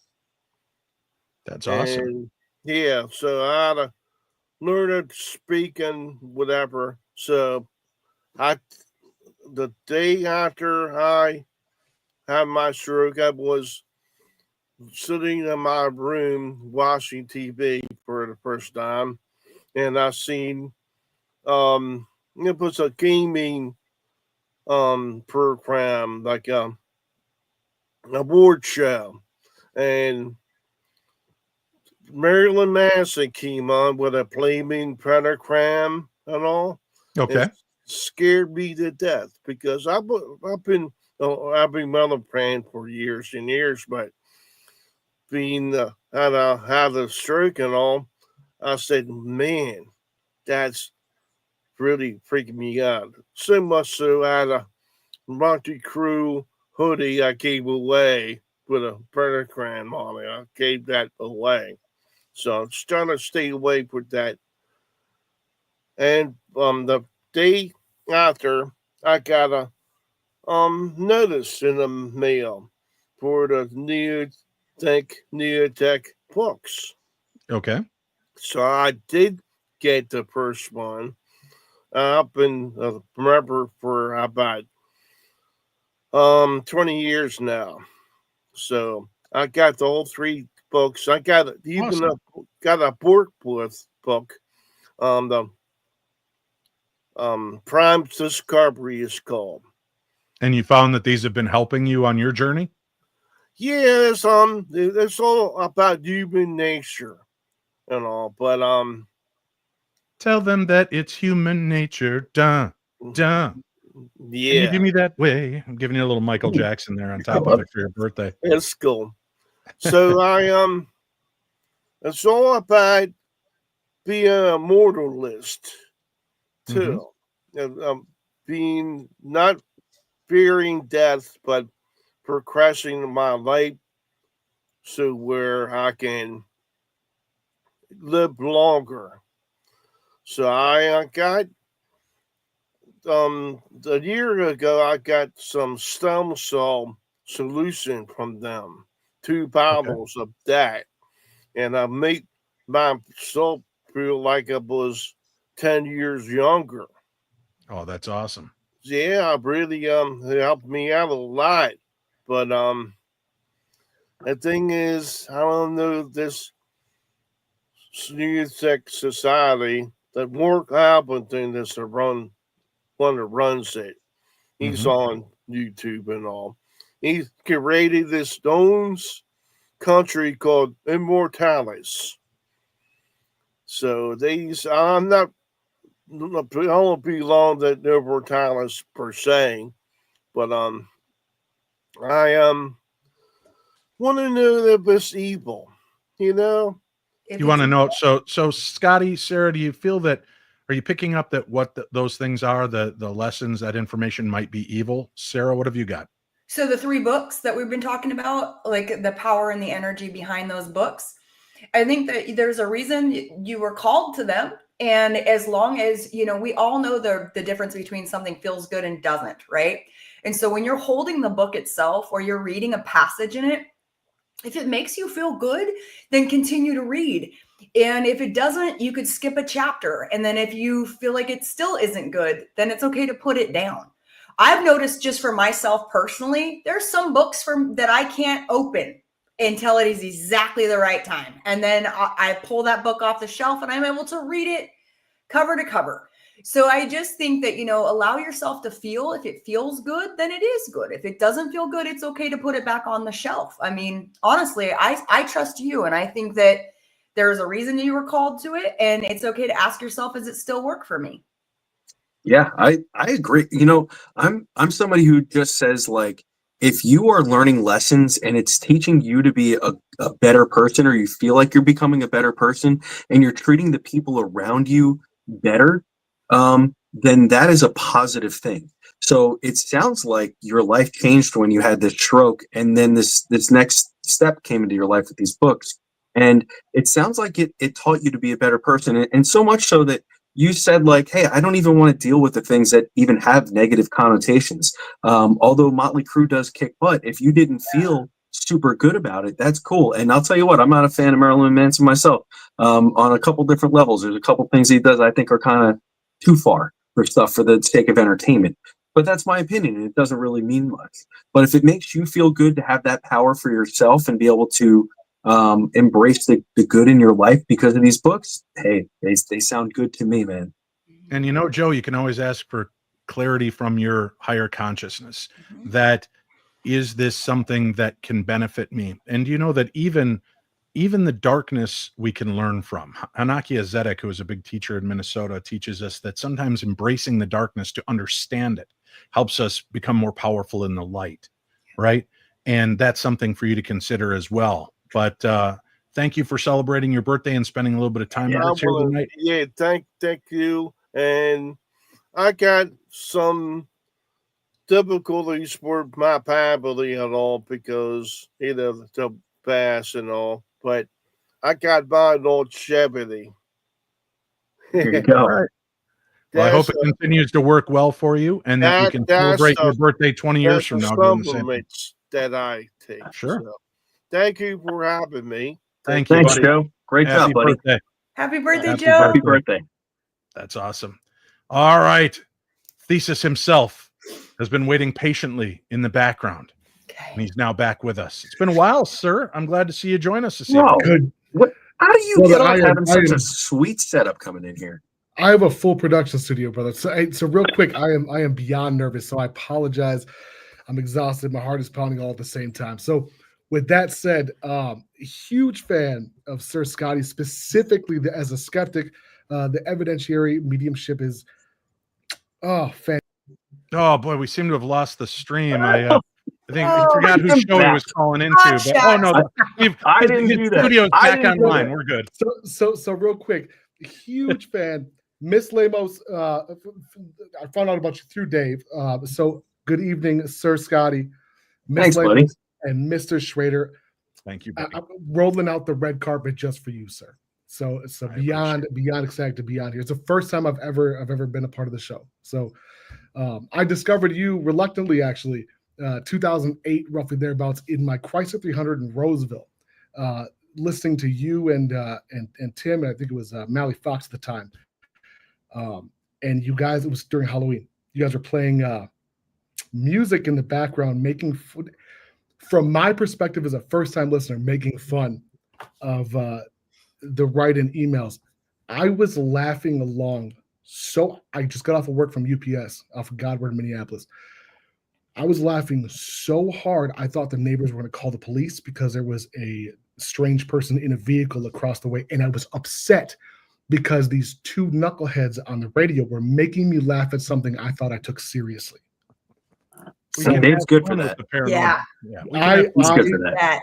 That's awesome. And yeah, so I had to learn to speak and whatever. So the day after I had my stroke, I was sitting in my room watching TV for the first time, and I seen it was a gaming program, like a award show, and Marilyn Manson came on with a flaming pentagram and all. Okay. It scared me to death because I've been mother praying for years and years, but being had a stroke and all, I said, man, that's really freaking me out. So much so I had a Monty Crew hoodie I gave away with a pentagram on it. I gave that away. So I'm trying to stay away with that. And the day after, I got a notice in the mail for the Neotech books. Okay. So I did get the first one. I've been a member for about 20 years now. So I got the whole 3 books. I got even got a Borkworth book. The Prime Discovery is called. And you found that these have been helping you on your journey? Yes, it's all about human nature and all, but tell them that it's human nature. Dun, dun. Yeah. Can you do me that way? I'm giving you a little Michael Jackson there on top of it for your birthday. It's cool. So it's all about being a mortalist too. Being not fearing death, but progressing my life so where I can live longer. So I got a year ago I got some stem cell solution from them, 2 bottles of that, and I made myself feel like I was 10 years younger. Oh, that's awesome. Yeah, it really it helped me out a lot. But the thing is, I don't know this new tech society that Mark Appleton is the one that runs it. He's on YouTube and all. He created this own country called Immortalis. So I'm not don't belong to Nevertalus per se, but I want to know if it's evil, you know. If You it's want to know? evil- So Scotty, Sarah, do you feel that? Are you picking up that what those things are? The lessons, that information might be evil. Sarah, what have you got? So the 3 books that we've been talking about, like the power and the energy behind those books, I think that there's a reason you were called to them. And as long as, you know, we all know the difference between something feels good and doesn't, right? And so when you're holding the book itself or you're reading a passage in it, if it makes you feel good, then continue to read. And if it doesn't, you could skip a chapter. And then if you feel like it still isn't good, then it's okay to put it down. I've noticed just for myself personally, there's some books that I can't open until it is exactly the right time. And then I pull that book off the shelf and I'm able to read it cover to cover. So I just think that, you know, allow yourself to feel. If it feels good, then it is good. If it doesn't feel good, it's okay to put it back on the shelf. I mean, honestly, I trust you. And I think that there's a reason you were called to it. And it's okay to ask yourself, does it still work for me? Yeah, I agree. You know, I'm somebody who just says, like, if you are learning lessons and it's teaching you to be a better person, or you feel like you're becoming a better person and you're treating the people around you better, then that is a positive thing. So it sounds like your life changed when you had this stroke, and then this next step came into your life with these books. And it sounds like it taught you to be a better person. And so much so that you said, like, hey, I don't even want to deal with the things that even have negative connotations. Although Motley Crue does kick butt, if you didn't feel super good about it, that's cool. And I'll tell you what, I'm not a fan of Marilyn Manson myself, on a couple different levels. There's a couple things he does I think are kind of too far for stuff for the sake of entertainment. But that's my opinion, and it doesn't really mean much. But if it makes you feel good to have that power for yourself and be able to embrace the good in your life because of these books, hey, they sound good to me, man. And you know, Joe, you can always ask for clarity from your higher consciousness. That is this something that can benefit me? And you know that even the darkness we can learn from. Hanakia Zedek, who is a big teacher in Minnesota, teaches us that sometimes embracing the darkness to understand it helps us become more powerful in the light, right? And that's something for you to consider as well. But thank you for celebrating your birthday and spending a little bit of time with us here tonight. Yeah, thank you. And I got some difficulties with my family and all because, you know, the past and all. But I got my longevity. There you go. Right. Well, I hope it continues to work well for you, and that you can celebrate your birthday 20 years from now doing the same thing. That I take. Sure. So, thank you for having me. Thank you, Thanks, buddy. Joe. Great job, buddy. Birthday. Happy birthday, Happy Joe. Happy birthday. That's awesome. All right. Thesis himself has been waiting patiently in the background. And he's now back with us. It's been a while, sir. I'm glad to see you join us this evening. Good. What? How do you Well, get I off am- having I such am- a sweet setup coming in here? I have a full production studio, brother. So real quick, I am beyond nervous. So I apologize. I'm exhausted. My heart is pounding all at the same time. So with that said, huge fan of Sir Scotty, specifically as a skeptic. The evidentiary mediumship is fan. Oh boy, we seem to have lost the stream. I think I forgot whose show he was calling into. Hot But oh no, I didn't do that. studio's I back didn't do online. that. We're good. So real quick, huge fan. Miss Lemos, I found out about you through Dave. So good evening, Sir Scotty, Miss Thanks, buddy. Lemos, and Mr. Schrader. Thank you, buddy. I'm rolling out the red carpet just for you, sir. So I beyond excited to be on here. It's the first time I've ever been a part of the show. So I discovered you reluctantly, actually, 2008, roughly thereabouts, in my Chrysler 300 in Roseville, listening to you and Tim, and I think it was Mally Fox at the time. And you guys, it was during Halloween. You guys were playing music in the background, making food. From my perspective as a first-time listener, making fun of the write-in emails. I was laughing along. So I just got off of work from UPS, off of Godward, Minneapolis. I was laughing so hard, I thought the neighbors were going to call the police because there was a strange person in a vehicle across the way, and I was upset because these two knuckleheads on the radio were making me laugh at something I thought I took seriously. We So can Dave's have good fun for with that. the paranormal. Yeah. Yeah, we can have He's fun. good for that.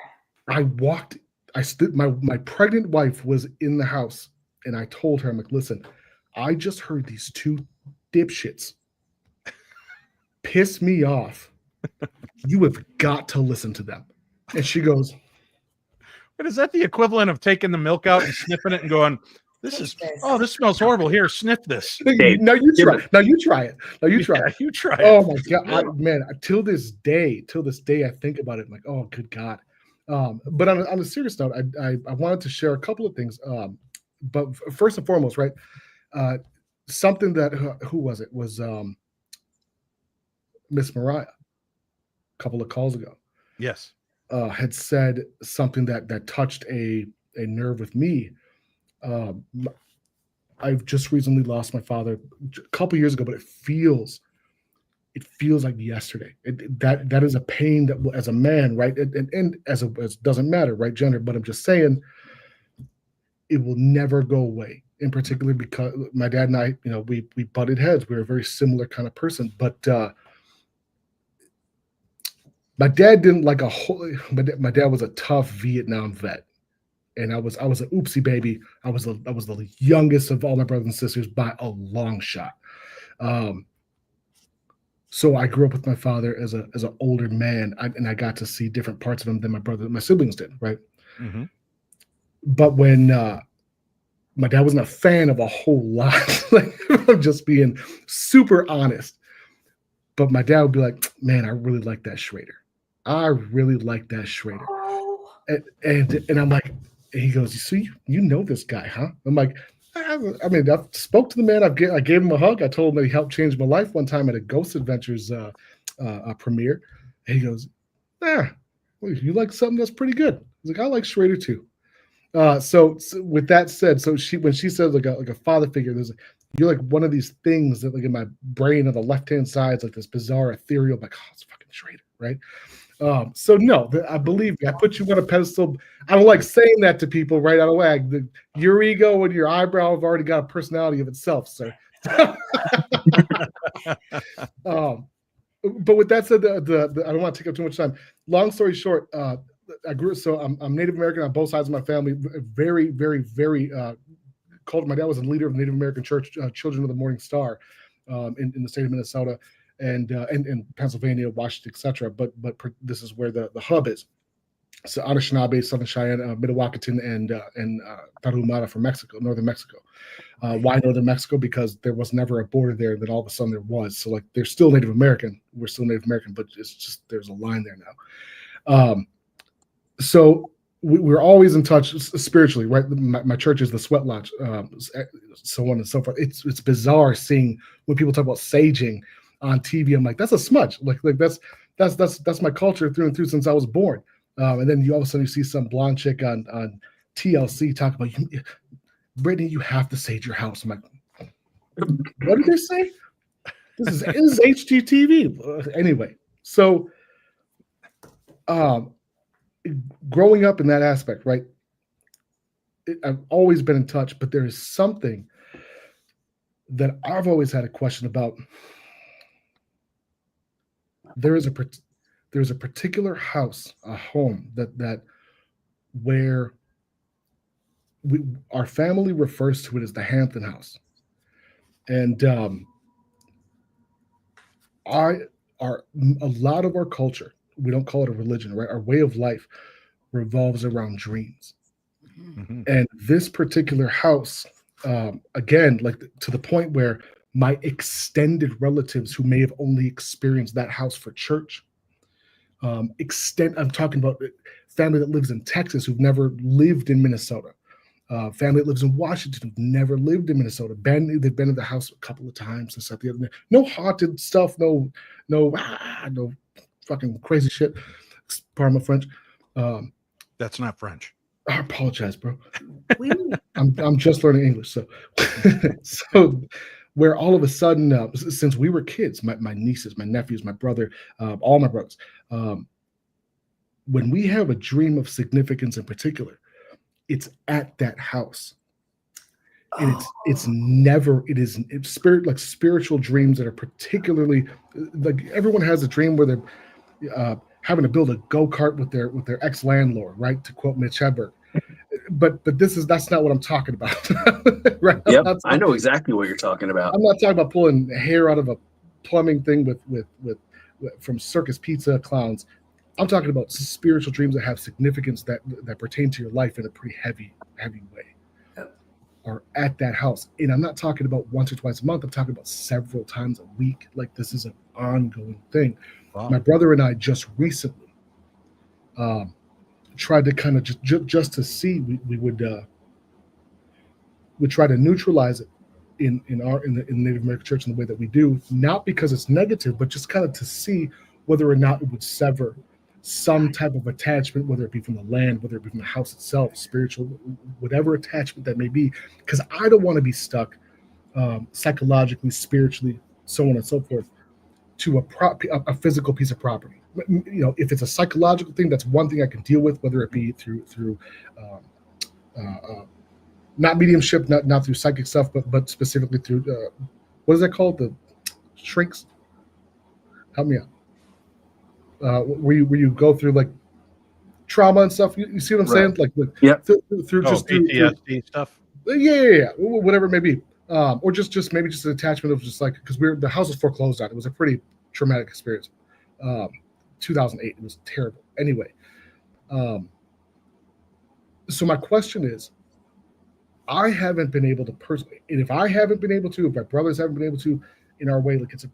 I stood, my pregnant wife was in the house, and I told her, I'm like, listen, I just heard these two dipshits piss me off. You have got to listen to them. And she goes, But is that the equivalent of taking the milk out and sniffing it and going, this smells horrible. Here, sniff this. Dave, now you try. Now you try it. Now you try Yeah, it. you try it. Oh my God, man! Till this day, I think about it. I'm like, oh, good God. But on a serious note, I wanted to share a couple of things. But first and foremost, right? Something that who was it? Was Miss Mariah a couple of calls ago? Yes. Had said something that touched a nerve with me. I've just recently lost my father a couple years ago, but it feels like yesterday. That is a pain that, as a man, right, and as doesn't matter, right, gender. But I'm just saying, it will never go away. In particular, because my dad and I, we butted heads. We were a very similar kind of person, but my dad didn't like a whole. My dad was a tough Vietnam vet. And I was an oopsie baby. I was the youngest of all my brothers and sisters by a long shot. So I grew up with my father as an older man, and I got to see different parts of him than my siblings did, right? Mm-hmm. But when my dad wasn't a fan of a whole lot, like, I'm just being super honest. But my dad would be like, "Man, I really like that Schrader. I really like that Schrader." Oh. And I'm like. And he goes, "So you know this guy, huh?" I'm like, I spoke to the man. I gave him a hug. I told him that he helped change my life one time at a Ghost Adventures premiere. And he goes, well, you like something that's pretty good. He's like, I like Schrader too. So with that said, so when she says like a father figure, you're like one of these things that like in my brain on the left-hand side is like this bizarre ethereal, like, oh, it's fucking Schrader, right? So no, I believe you. I put you on a pedestal. I don't like saying that to people right out of the way. Your ego and your eyebrow have already got a personality of itself, sir. But with that said, I don't want to take up too much time. Long story short, I grew. So I'm Native American on both sides of my family. Very, very, very called. My dad was a leader of the Native American Church, Children of the Morning Star, in the state of Minnesota. And Pennsylvania, Washington, etc. But this is where the hub is. So Anishinaabe, Southern Cheyenne, Mdewakanton, and Tarahumara from Mexico, northern Mexico. Why northern Mexico? Because there was never a border there. Then all of a sudden there was. So like they're still Native American. We're still Native American, but it's just there's a line there now. So we're always in touch spiritually, right? My church is the Sweat Lodge, so on and so forth. It's bizarre seeing when people talk about saging on TV. I'm like, that's a smudge. Like that's my culture through and through since I was born. And then all of a sudden you see some blonde chick on TLC talk about, Brittany, you have to sage your house. I'm like, what did they say? This is HGTV. Anyway, so growing up in that aspect, right? I've always been in touch, but there is something that I've always had a question about. There's a particular house, a home that where our family refers to it as the Hampton House, and a lot of our culture, we don't call it a religion, right? Our way of life revolves around dreams, and this particular house, again, like to the point where my extended relatives who may have only experienced that house for church, I'm talking about family that lives in Texas who've never lived in Minnesota, family that lives in Washington who've never lived in Minnesota. They've been in the house a couple of times and stuff. No haunted stuff, no fucking crazy shit. Pardon my French. That's not French. I apologize, bro. I'm just learning English, so where all of a sudden, since we were kids, my nieces, my nephews, my brother, all my brothers, when we have a dream of significance in particular, it's at that house. And it's never, it's spiritual dreams that are particularly, like, everyone has a dream where they're having to build a go-kart with their ex-landlord, right? To quote Mitch Hedberg. But that's not what I'm talking about. Right? Yep, I know exactly what you're talking about. I'm not talking about pulling hair out of a plumbing thing with from circus pizza clowns. I'm talking about spiritual dreams that have significance that pertain to your life in a pretty heavy way. Are at that house. And I'm not talking about once or twice a month. I'm talking about several times a week. Like, this is an ongoing thing. Wow. My brother and I just recently tried to kind of just to see, we would try to neutralize it in the Native American church in the way that we do, not because it's negative, but just kind of to see whether or not it would sever some type of attachment, whether it be from the land, whether it be from the house itself, spiritual, whatever attachment that may be, because I don't want to be stuck psychologically, spiritually, so on and so forth, to a physical piece of property. You know, if it's a psychological thing, that's one thing I can deal with, whether it be through not mediumship, not through psychic stuff, but specifically through what is that called? The shrinks. Help me out. Where you go through like trauma and stuff. You see what I'm saying? Like through PTSD stuff. Yeah, whatever it may be. Or just maybe just an attachment of just like, because the house was foreclosed on. It was a pretty traumatic experience. 2008. It was terrible. Anyway, so my question is, I haven't been able to personally, and if I haven't been able to, if my brothers haven't been able to, in our way, like it's a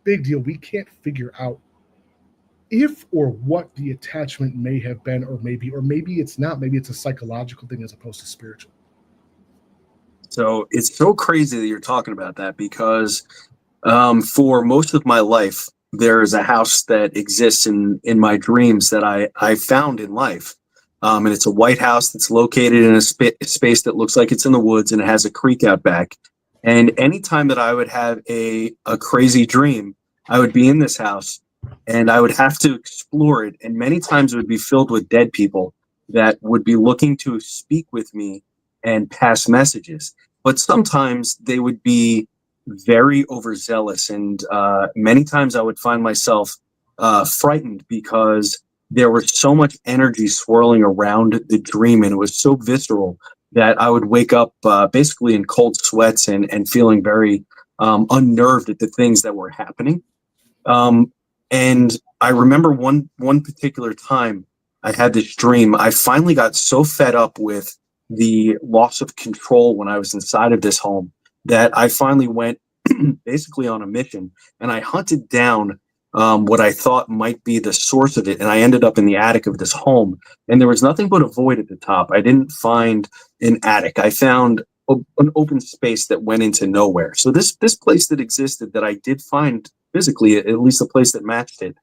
big deal. We can't figure out if or what the attachment may have been, or maybe it's not. Maybe it's a psychological thing as opposed to spiritual. So it's so crazy that you're talking about that, because for most of my life, there is a house that exists in my dreams that I found in life. And it's a white house that's located in a space that looks like it's in the woods, and it has a creek out back. And anytime that I would have a crazy dream, I would be in this house and I would have to explore it. And many times it would be filled with dead people that would be looking to speak with me and pass messages. But sometimes they would be very overzealous. And many times I would find myself frightened because there was so much energy swirling around the dream, and it was so visceral that I would wake up basically in cold sweats and feeling very unnerved at the things that were happening. And I remember one particular time I had this dream. I finally got so fed up with the loss of control when I was inside of this home that I finally went basically on a mission, and I hunted down what I thought might be the source of it. And I ended up in the attic of this home, and there was nothing but a void at the top. I didn't find an attic. I found an open space that went into nowhere. So this place that existed that I did find physically, at least a place that matched it,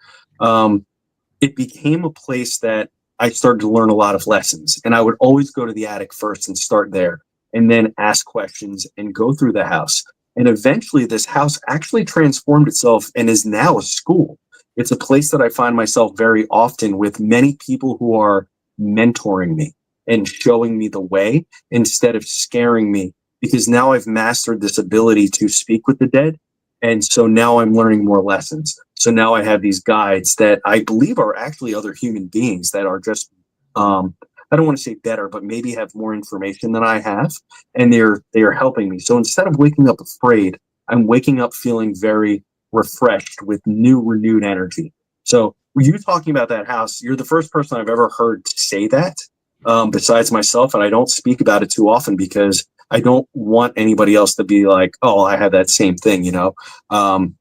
it became a place that I started to learn a lot of lessons. And I would always go to the attic first and start there, and then ask questions and go through the house. And eventually this house actually transformed itself and is now a school. It's a place that I find myself very often with many people who are mentoring me and showing me the way instead of scaring me, because now I've mastered this ability to speak with the dead. And so now I'm learning more lessons. So now I have these guides that I believe are actually other human beings that are just, I don't want to say better, but maybe have more information than I have. And they are helping me. So instead of waking up afraid, I'm waking up feeling very refreshed with renewed energy. So when you talking about that house, you're the first person I've ever heard say that, besides myself. And I don't speak about it too often because I don't want anybody else to be like, oh, I have that same thing, you know.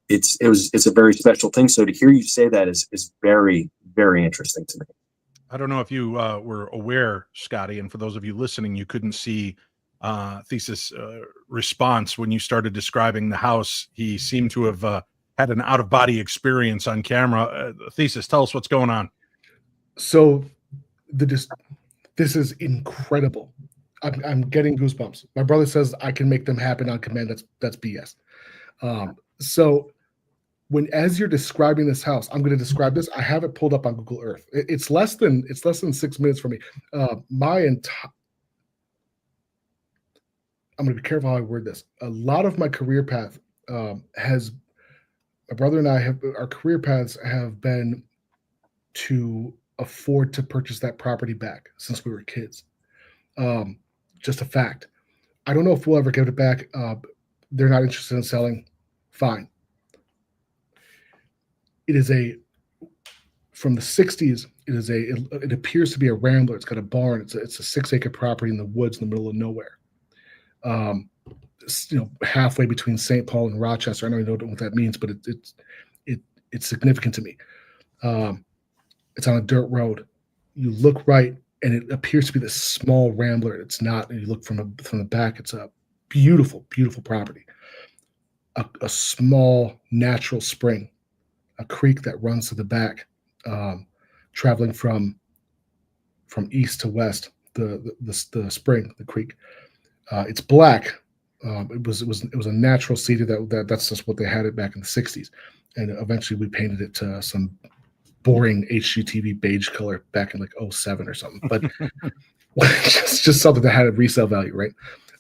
It's a very special thing. So to hear you say that is very, very interesting to me. I don't know if you were aware, Scotty, and for those of you listening, you couldn't see Thesis' response when you started describing the house. He seemed to have had an out-of-body experience on camera. Thesis, tell us what's going on. So this is incredible. I'm getting goosebumps. My brother says I can make them happen on command. That's BS. So as you're describing this house, I'm going to describe this. I have it pulled up on Google Earth. It's less than 6 minutes for me. I'm going to be careful how I word this. A lot of my career path has, my brother and I have, our career paths have been to afford to purchase that property back since we were kids. Just a fact. I don't know if we'll ever get it back. They're not interested in selling. Fine. It is from the 60s. It appears to be a rambler. It's got a barn. It's a 6-acre property in the woods in the middle of nowhere. Halfway between St. Paul and Rochester. I don't even know what that means, but it's significant to me. It's on a dirt road. You look right, and it appears to be this small rambler. It's not. And you look from the back. It's a beautiful, beautiful property. A small natural spring, a creek that runs to the back, traveling from east to west. The spring, the creek. It's black. It was a natural cedar that's just what they had it back in the 60s, and eventually we painted it to some boring HGTV beige color back in like 07 or something. But just something that had a resale value, right?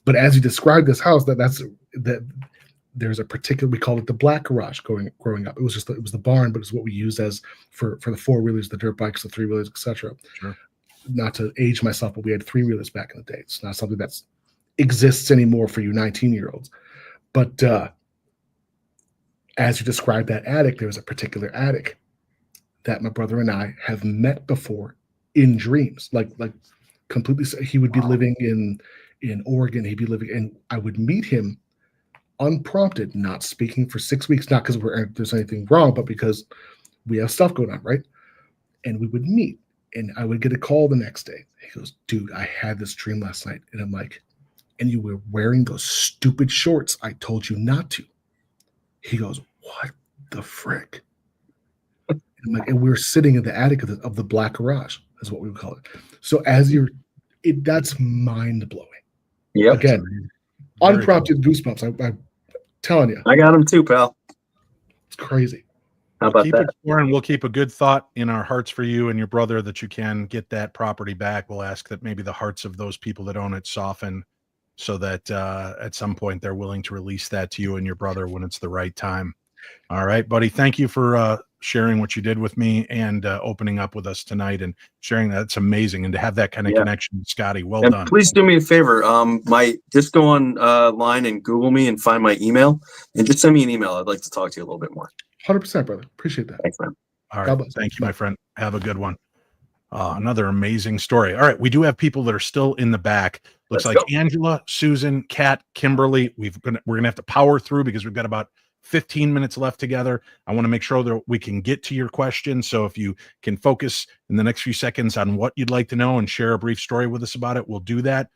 But as you described this house, that there's a particular, we called it the black garage growing up. It was the barn, but it's what we used as for the 4-wheelers, the dirt bikes, the 3-wheelers, etc. Sure. Not to age myself, but we had 3-wheelers back in the day. It's not something that's exists anymore for you 19-year-olds. But as you described that attic, there was a particular attic that my brother and I have met before in dreams, like completely. He would be living in Oregon. He'd be living, and I would meet him unprompted, not speaking for 6 weeks, not because there's anything wrong, but because we have stuff going on, right? And we would meet, and I would get a call the next day. He goes, "Dude, I had this dream last night," and I'm like, "And you were wearing those stupid shorts I told you not to." He goes, "What the frick?" And I'm like, and we were sitting in the attic of the black garage, is what we would call it. So that's mind blowing. Yep. Again, unprompted goosebumps. I'm telling you. I got them too, pal. It's crazy. How about keep that? Exploring. We'll keep a good thought in our hearts for you and your brother that you can get that property back. We'll ask that maybe the hearts of those people that own it soften so that at some point they're willing to release that to you and your brother when it's the right time. All right, buddy. Thank you for sharing what you did with me and opening up with us tonight and sharing that. It's amazing. And to have that kind of connection with Scotty. Well done. Please do me a favor. Just go on line and Google me and find my email and just send me an email. I'd like to talk to you a little bit more. 100%, brother. Appreciate that. Thanks, man. All right. Thank you, my friend. Have a good one. Another amazing story. All right. We do have people that are still in the back. Looks like Angela, Susan, Kat, Kimberly. We're going to have to power through because we've got about 15 minutes left together. I want to make sure that we can get to your question. So if you can focus in the next few seconds on what you'd like to know and share a brief story with us about it, we'll do that.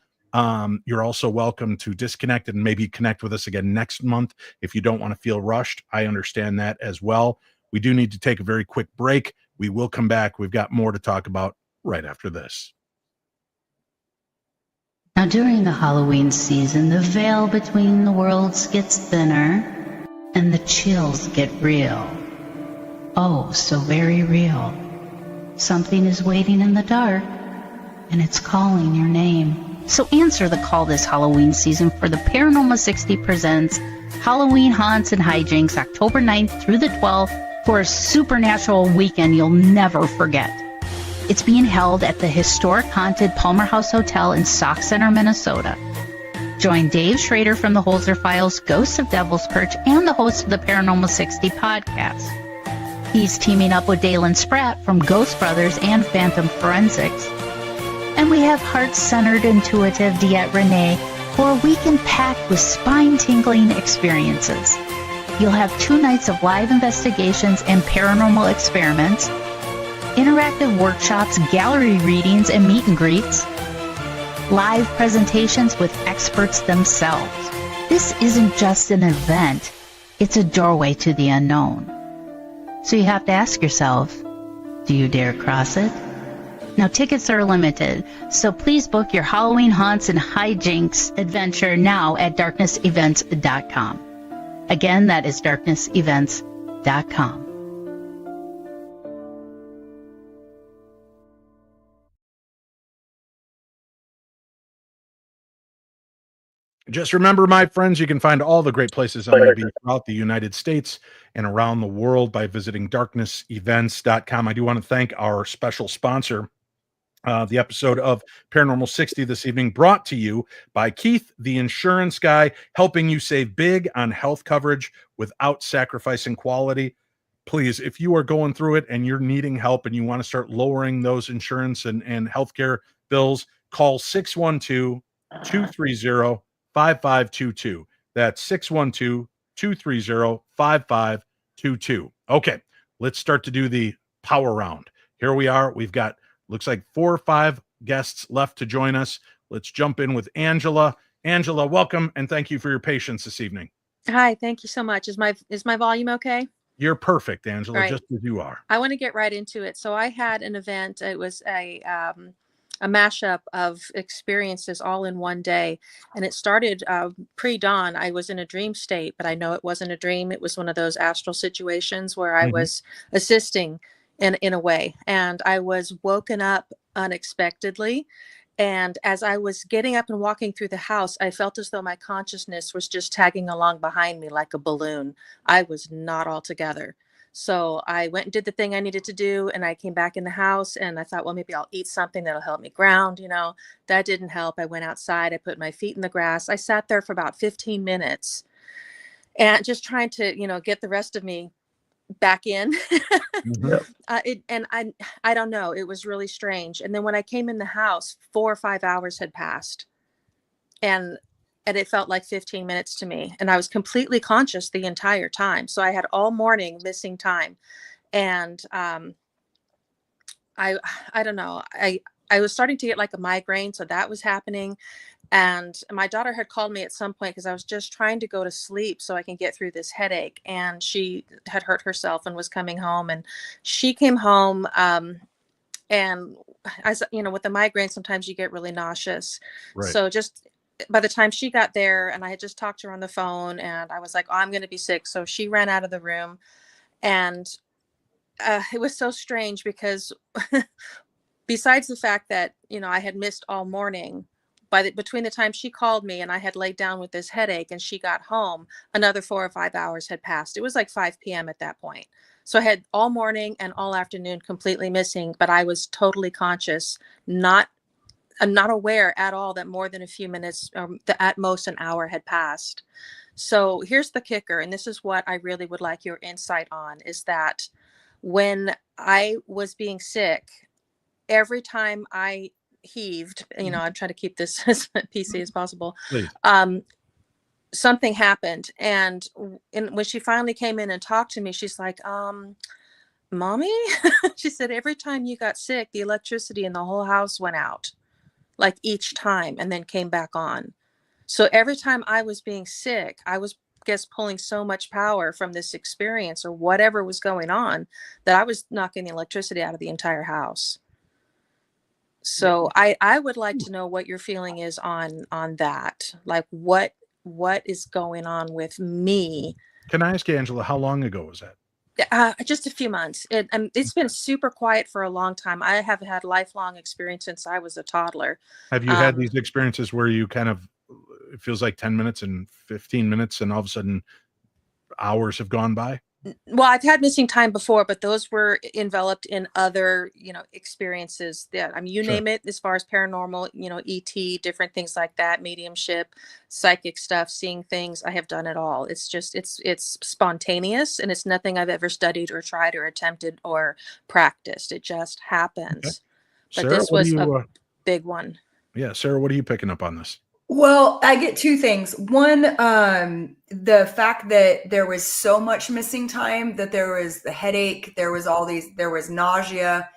You're also welcome to disconnect and maybe connect with us again next month. If you don't want to feel rushed, I understand that as well. We do need to take a very quick break. We will come back. We've got more to talk about right after this. Now, during the Halloween season, the veil between the worlds gets thinner and the chills get real. Oh, so very real. Something is waiting in the dark, and it's calling your name. So answer the call this Halloween season for the Paranormal 60 presents Halloween Haunts and Hijinks, October 9th through the 12th, for a supernatural weekend you'll never forget. It's being held at the historic haunted Palmer House Hotel in Sauk Center, Minnesota. Join Dave Schrader from the Holzer Files, Ghosts of Devil's Perch, and the host of the Paranormal 60 podcast. He's teaming up with Dalen Spratt from Ghost Brothers and Phantom Forensics. And we have heart-centered, intuitive Diet Renee for a weekend packed with spine-tingling experiences. You'll have 2 nights of live investigations and paranormal experiments, interactive workshops, gallery readings, and meet and greets, live presentations with experts themselves. This isn't just an event, it's a doorway to the unknown. So you have to ask yourself, do you dare cross it? Now, tickets are limited, so please book your Halloween Haunts and Hijinks adventure now at darknessevents.com. Again, that is darknessevents.com. Just remember, my friends, you can find all the great places I'm going to be throughout the United States and around the world by visiting darknessevents.com. I do want to thank our special sponsor, the episode of Paranormal 60 this evening, brought to you by Keith, the insurance guy, helping you save big on health coverage without sacrificing quality. Please, if you are going through it and you're needing help and you want to start lowering those insurance and healthcare bills, call 612-230-5522. That's 612-230-5522. Okay, let's start to do the power round. Here we are. We've got, looks like 4 or 5 guests left to join us. Let's jump in with Angela. Angela, welcome, and thank you for your patience this evening. Hi, thank you so much. Is my volume okay? You're perfect, Angela, Right. just as you are. I want to get right into it. So I had an event. It was a mashup of experiences all in one day, and it started pre-dawn. I was in a dream state, but I know it wasn't a dream. It was one of those astral situations where I was assisting in a way, and I was woken up unexpectedly. And as I was getting up and walking through the house, I felt as though my consciousness was just tagging along behind me like a balloon. I was not all together. So I went and did the thing I needed to do, and I came back in the house, and I thought, well, maybe I'll eat something that'll help me ground. That didn't help. I went outside, I put my feet in the grass. I sat there for about 15 minutes and just trying to, get the rest of me back in. I don't know. It was really strange. And then when I came in the house, 4 or 5 hours had passed, and it felt like 15 minutes to me. And I was completely conscious the entire time. So I had all morning missing time. And I don't know. I was starting to get like a migraine. So that was happening. And my daughter had called me at some point because I was just trying to go to sleep so I can get through this headache. And she had hurt herself and was coming home. And she came home. And with the migraine, sometimes you get really nauseous. Right. So just by the time she got there, and I had just talked to her on the phone, and I was like, oh, I'm going to be sick. So she ran out of the room. And it was so strange because besides the fact that, I had missed all morning, between the time she called me and I had laid down with this headache and she got home, another 4 or 5 hours had passed. It was like 5 p.m. at that point. So I had all morning and all afternoon completely missing, but I was totally conscious, I'm not aware at all that more than a few minutes, or at most an hour, had passed. So here's the kicker, and this is what I really would like your insight on, is that when I was being sick, every time I heaved, I'm trying to keep this as PC as possible. Something happened. And when she finally came in and talked to me, she's like, Mommy, she said, every time you got sick, the electricity in the whole house went out, like each time, and then came back on. So every time I was being sick, I was, pulling so much power from this experience or whatever was going on that I was knocking the electricity out of the entire house. So I would like to know what your feeling is on that. Like what is going on with me? Can I ask you, Angela, how long ago was that? Just a few months. It's been super quiet for a long time. I have had lifelong experience since I was a toddler. Have you had these experiences where you kind of, it feels like 10 minutes and 15 minutes and all of a sudden hours have gone by? Well, I've had missing time before, but those were enveloped in other, experiences that, you name it, as far as paranormal, ET, different things like that, mediumship, psychic stuff, seeing things. I have done it all. It's just, it's spontaneous, and it's nothing I've ever studied or tried or attempted or practiced. It just happens. Okay. But Sarah, this was a big one. Yeah. Sarah, what are you picking up on this? Well, I get 2 things. One, the fact that there was so much missing time, that there was the headache, there was nausea.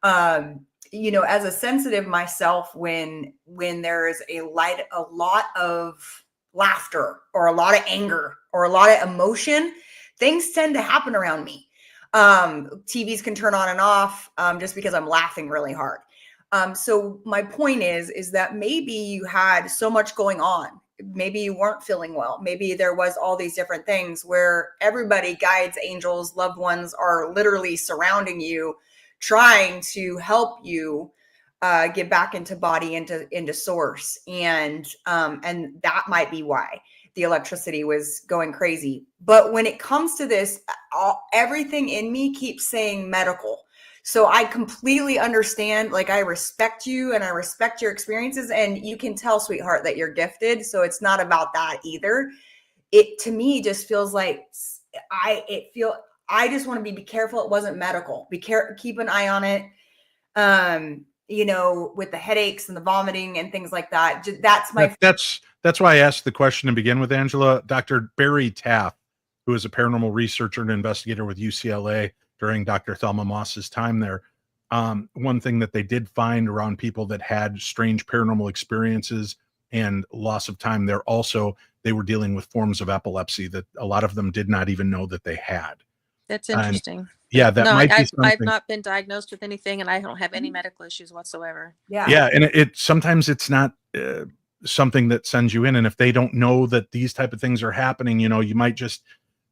As a sensitive myself, when there is a lot of laughter or a lot of anger or a lot of emotion, things tend to happen around me. TVs can turn on and off just because I'm laughing really hard. So my point is that maybe you had so much going on. Maybe you weren't feeling well. Maybe there was all these different things where everybody, guides, angels, loved ones, are literally surrounding you, trying to help you get back into body, into source, and that might be why the electricity was going crazy. But when it comes to this, everything in me keeps saying medical. So I completely understand. Like, I respect you and I respect your experiences, and you can tell, sweetheart, that you're gifted. So it's not about that either. It, to me, just feels like I just want to be careful. It wasn't medical. Keep an eye on it. You know, with the headaches and the vomiting and things like that. That's why I asked the question to begin with, Angela. Dr. Barry Taff, who is a paranormal researcher and investigator with UCLA during Dr. Thelma Moss's time there. One thing that they did find around people that had strange paranormal experiences and loss of time, they were dealing with forms of epilepsy that a lot of them did not even know that they had. That's interesting. Yeah, that might be something. I've not been diagnosed with anything, and I don't have any medical issues whatsoever. Yeah, and it sometimes it's not something that sends you in, and if they don't know that these type of things are happening, you know, you might just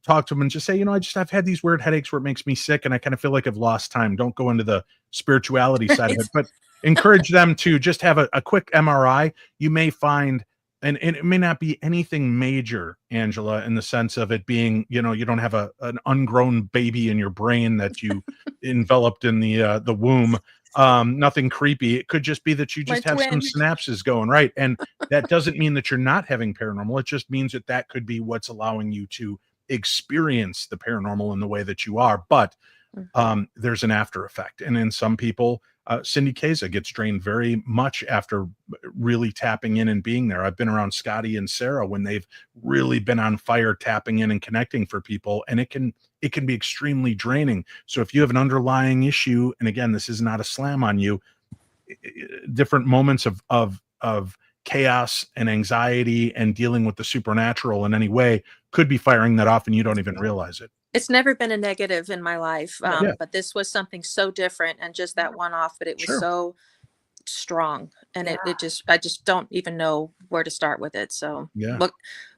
talk to them and just say, you know, I've had these weird headaches where it makes me sick, and I kind of feel like I've lost time. Don't go into the spirituality side of it, but encourage them to just have a quick MRI. You may find. And it may not be anything major, Angela, in the sense of it being, you know, you don't have an ungrown baby in your brain that you enveloped in the womb. Nothing creepy. It could just be that you just have some synapses going, right? And that doesn't mean that you're not having paranormal. It just means that could be what's allowing you to experience the paranormal in the way that you are. But there's an after effect. And in some people, Cindy Keza gets drained very much after really tapping in and being there. I've been around Scotty and Sarah when they've really been on fire, tapping in and connecting for people, and it can be extremely draining. So if you have an underlying issue, and again, this is not a slam on you, different moments of chaos and anxiety and dealing with the supernatural in any way could be firing that off, and you don't even realize it. It's never been a negative in my life, but this was something so different, and just that one off, but it was so strong, and I just don't even know where to start with it. So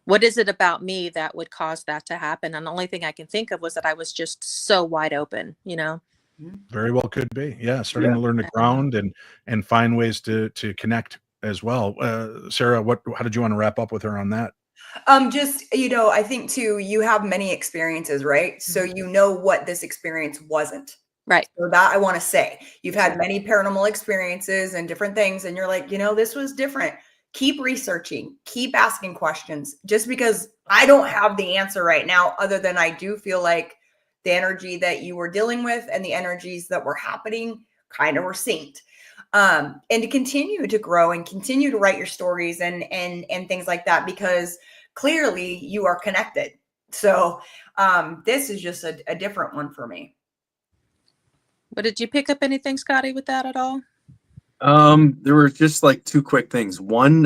what is it about me that would cause that to happen? And the only thing I can think of was that I was just so wide open, you know? Very well could be. Starting to learn to ground and find ways to connect as well. Sarah, how did you want to wrap up with her on that? Just, you know, I think too, you have many experiences, right? So you know what this experience wasn't. Right. So that I want to say, you've had many paranormal experiences and different things, and you're like, you know, this was different. Keep researching, keep asking questions. Just because I don't have the answer right now, other than I do feel like the energy that you were dealing with and the energies that were happening kind of were synced. And to continue to grow and continue to write your stories and things like that, because clearly you are connected. So this is just a different one for me. But did you pick up anything, Scotty, with that at all? There were just like two quick things. One,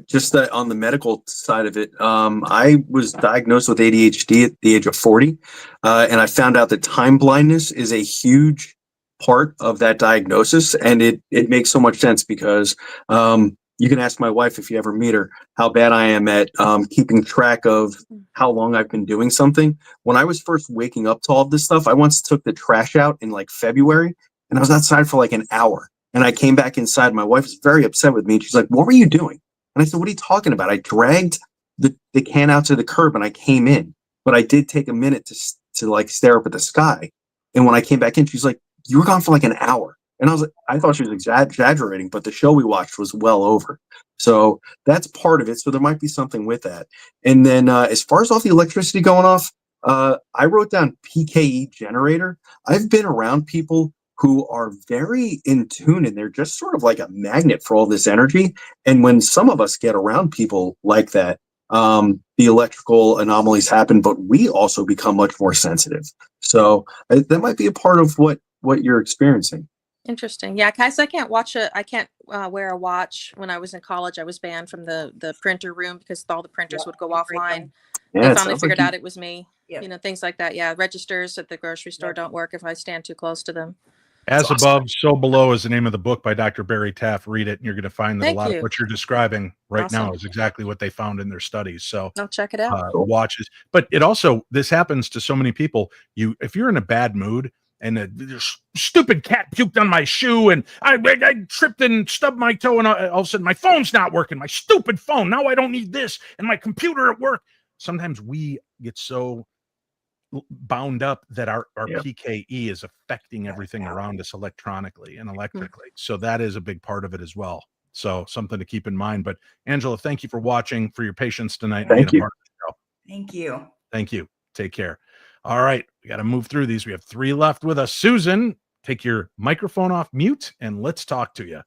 just that on the medical side of it, I was diagnosed with ADHD at the age of 40, and I found out that time blindness is a huge part of that diagnosis, and it makes so much sense because you can ask my wife if you ever meet her how bad I am at keeping track of how long I've been doing something. When I was first waking up to all of this stuff, I once took the trash out in like February, and I was outside for like an hour, and I came back inside. My wife was very upset with me, and she's like, "What were you doing?" And I said, "What are you talking about? I dragged the can out to the curb and I came in, but I did take a minute to like stare up at the sky." And when I came back in, she's like, "You were gone for like an hour." And I was like, I thought she was exaggerating, but the show we watched was well over. So that's part of it. So there might be something with that. And then as far as all the electricity going off, I wrote down PKE generator. I've been around people who are very in tune, and they're just sort of like a magnet for all this energy. And when some of us get around people like that, the electrical anomalies happen, but we also become much more sensitive. So that might be a part of what you're experiencing. Interesting. Yeah, guys, I can't wear a watch. When I was in college, I was banned from the printer room because all the printers would go offline. Yeah, They finally figured out it was me. Yeah. You know, things like that. Yeah, registers at the grocery store don't work if I stand too close to them. As Above, So Below is the name of the book by Dr. Barry Taff. Read it, and you're going to find that Thank a lot you. of what you're describing right now Awesome. is exactly what they found in their studies. So I'll check it out. watches, but it also, this happens to so many people. If you're in a bad mood, and this stupid cat puked on my shoe, and I tripped and stubbed my toe, and all of a sudden my phone's not working, my stupid phone. Now I don't need this, and my computer at work. Sometimes we get so bound up that our PKE is affecting everything around us electronically and electrically. So that is a big part of it as well. So something to keep in mind. But Angela, thank you for watching, for your patience tonight. Thank you. Thank you. Thank you. Take care. All right. We got to move through these. We have 3 left with us. Susan, take your microphone off mute and let's talk to you.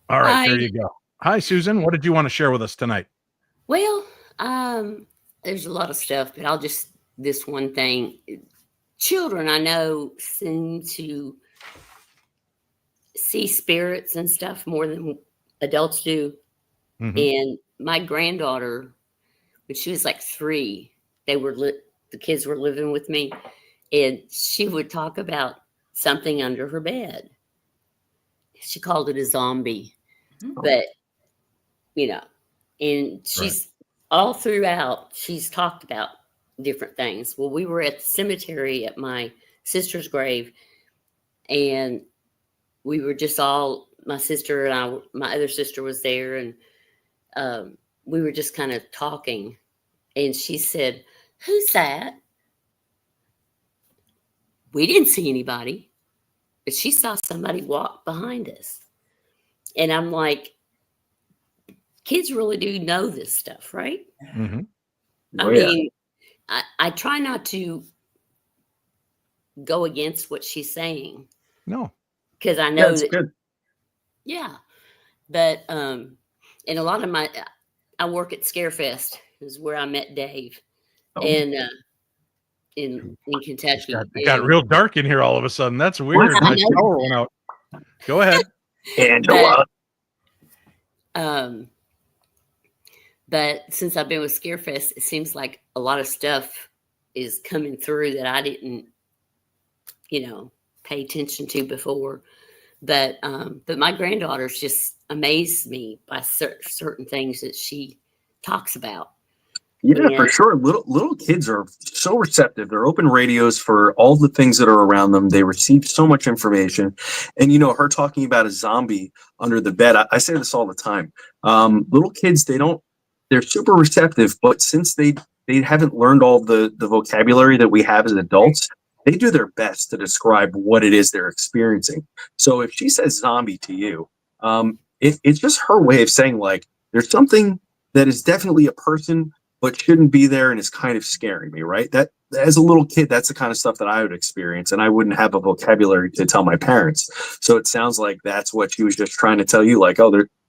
All right. Hi. There you go. Hi, Susan. What did you want to share with us tonight? Well, there's a lot of stuff, but I'll just, this one thing. Children, I know, seem to see spirits and stuff more than adults do. And my granddaughter, when she was like 3, the kids were living with me, and she would talk about something under her bed. She called it a zombie, but and she's all throughout, she's talked about different things. Well, we were at the cemetery at my sister's grave, and we were just all, my sister and I, my other sister was there, and we were just kind of talking, and she said, "Who's that?" We didn't see anybody, but she saw somebody walk behind us. And I'm like, kids really do know this stuff, right? Mm-hmm. I mean, I try not to go against what she's saying. No. Because I know That's that. good. Yeah. But, and a lot of I work at Scarefest, is where I met Dave. And, in Kentucky. It got real dark in here all of a sudden. That's weird. My power went out. Go ahead. Angela. But since I've been with Scarefest, it seems like a lot of stuff is coming through that I didn't, pay attention to before. But my granddaughter's just amazed me by certain things that she talks about. Yeah, for sure. Little kids are so receptive. They're open radios for all the things that are around them. They receive so much information. And, her talking about a zombie under the bed, I say this all the time. Little kids, they're super receptive, but since they haven't learned all the vocabulary that we have as adults, they do their best to describe what it is they're experiencing. So if she says zombie to you, it's just her way of saying, like, there's something that is definitely a person, but shouldn't be there and is kind of scaring me, right? That, as a little kid, that's the kind of stuff that I would experience, and I wouldn't have a vocabulary to tell my parents. So it sounds like that's what she was just trying to tell you, like,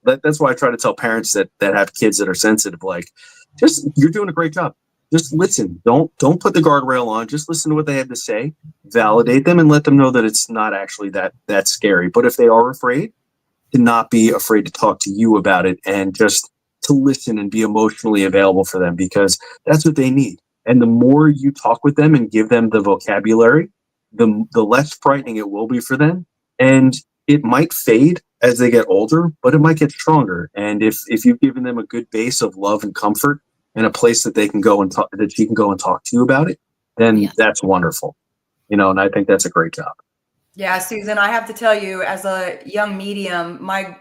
that's why I try to tell parents that have kids that are sensitive, like, you're doing a great job. Just listen. Don't put the guardrail on. Just listen to what they have to say, validate them, and let them know that it's not actually that scary. But if they are afraid, to not be afraid to talk to you about it, and just to listen and be emotionally available for them, because that's what they need. And the more you talk with them and give them the vocabulary, the less frightening it will be for them. And it might fade as they get older, but it might get stronger. And if you've given them a good base of love and comfort and a place that they can go and talk, that she can go and talk to you about it, then that's wonderful. And I think that's a great job. Yeah, Susan, I have to tell you, as a young medium, my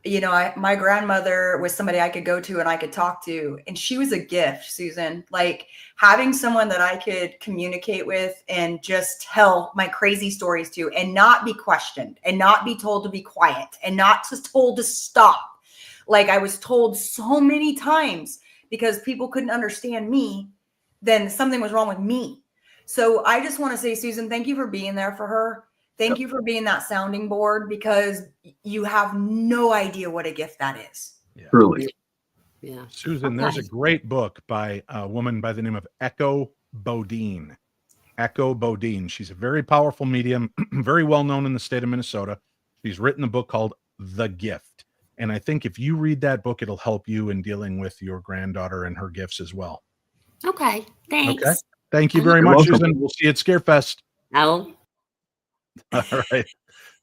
grandmother was somebody I could go to and I could talk to, and she was a gift, Susan. Like, having someone that I could communicate with and just tell my crazy stories to, and not be questioned, and not be told to be quiet, and not just told to stop. Like I was told so many times, because people couldn't understand me, then something was wrong with me. So I just want to say, Susan, thank you for being there for her. Thank you for being that sounding board, because you have no idea what a gift that is. Yeah. Truly. Yeah. Susan, there's a great book by a woman by the name of Echo Bodine. Echo Bodine. She's a very powerful medium, very well known in the state of Minnesota. She's written a book called The Gift. And I think if you read that book, it'll help you in dealing with your granddaughter and her gifts as well. Okay. Thanks. Okay. Thank you very much, Susan. We'll see you at Scarefest. Oh. All right.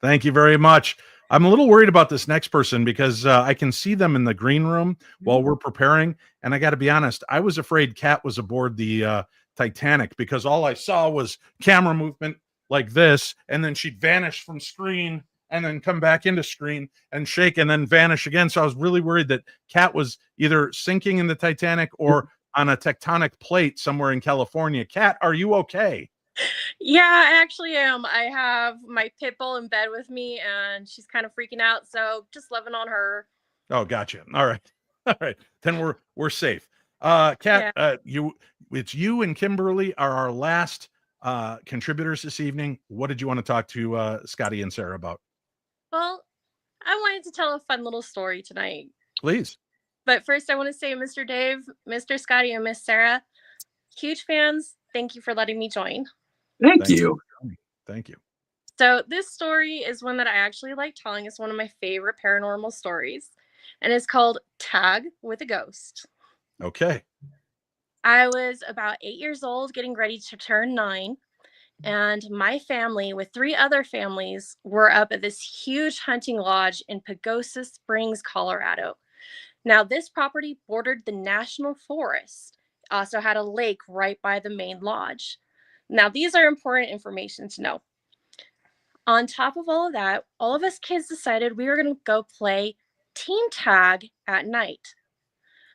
Thank you very much. I'm a little worried about this next person, because I can see them in the green room while we're preparing. And I got to be honest, I was afraid Kat was aboard the Titanic, because all I saw was camera movement like this, and then she'd vanish from screen and then come back into screen and shake and then vanish again. So I was really worried that Kat was either sinking in the Titanic or on a tectonic plate somewhere in California. Kat, are you okay? Yeah, I actually am. I have my pit bull in bed with me and she's kind of freaking out. So just loving on her. Oh, gotcha. All right. All right. Then we're safe. Kat, it's you and Kimberly are our last contributors this evening. What did you want to talk to Scotty and Sarah about? Well, I wanted to tell a fun little story tonight. Please. But first, I want to say, Mr. Dave, Mr. Scotty, and Miss Sarah, huge fans. Thank you for letting me join. Thank you. Thank you. So this story is one that I actually like telling. It's one of my favorite paranormal stories, and it's called Tag with a Ghost. Okay. I was about 8 years old, getting ready to turn 9. And my family, with 3 other families, were up at this huge hunting lodge in Pagosa Springs, Colorado. Now, this property bordered the national forest. It also had a lake right by the main lodge. Now, these are important information to know. On top of all of that, all of us kids decided we were going to go play team tag at night.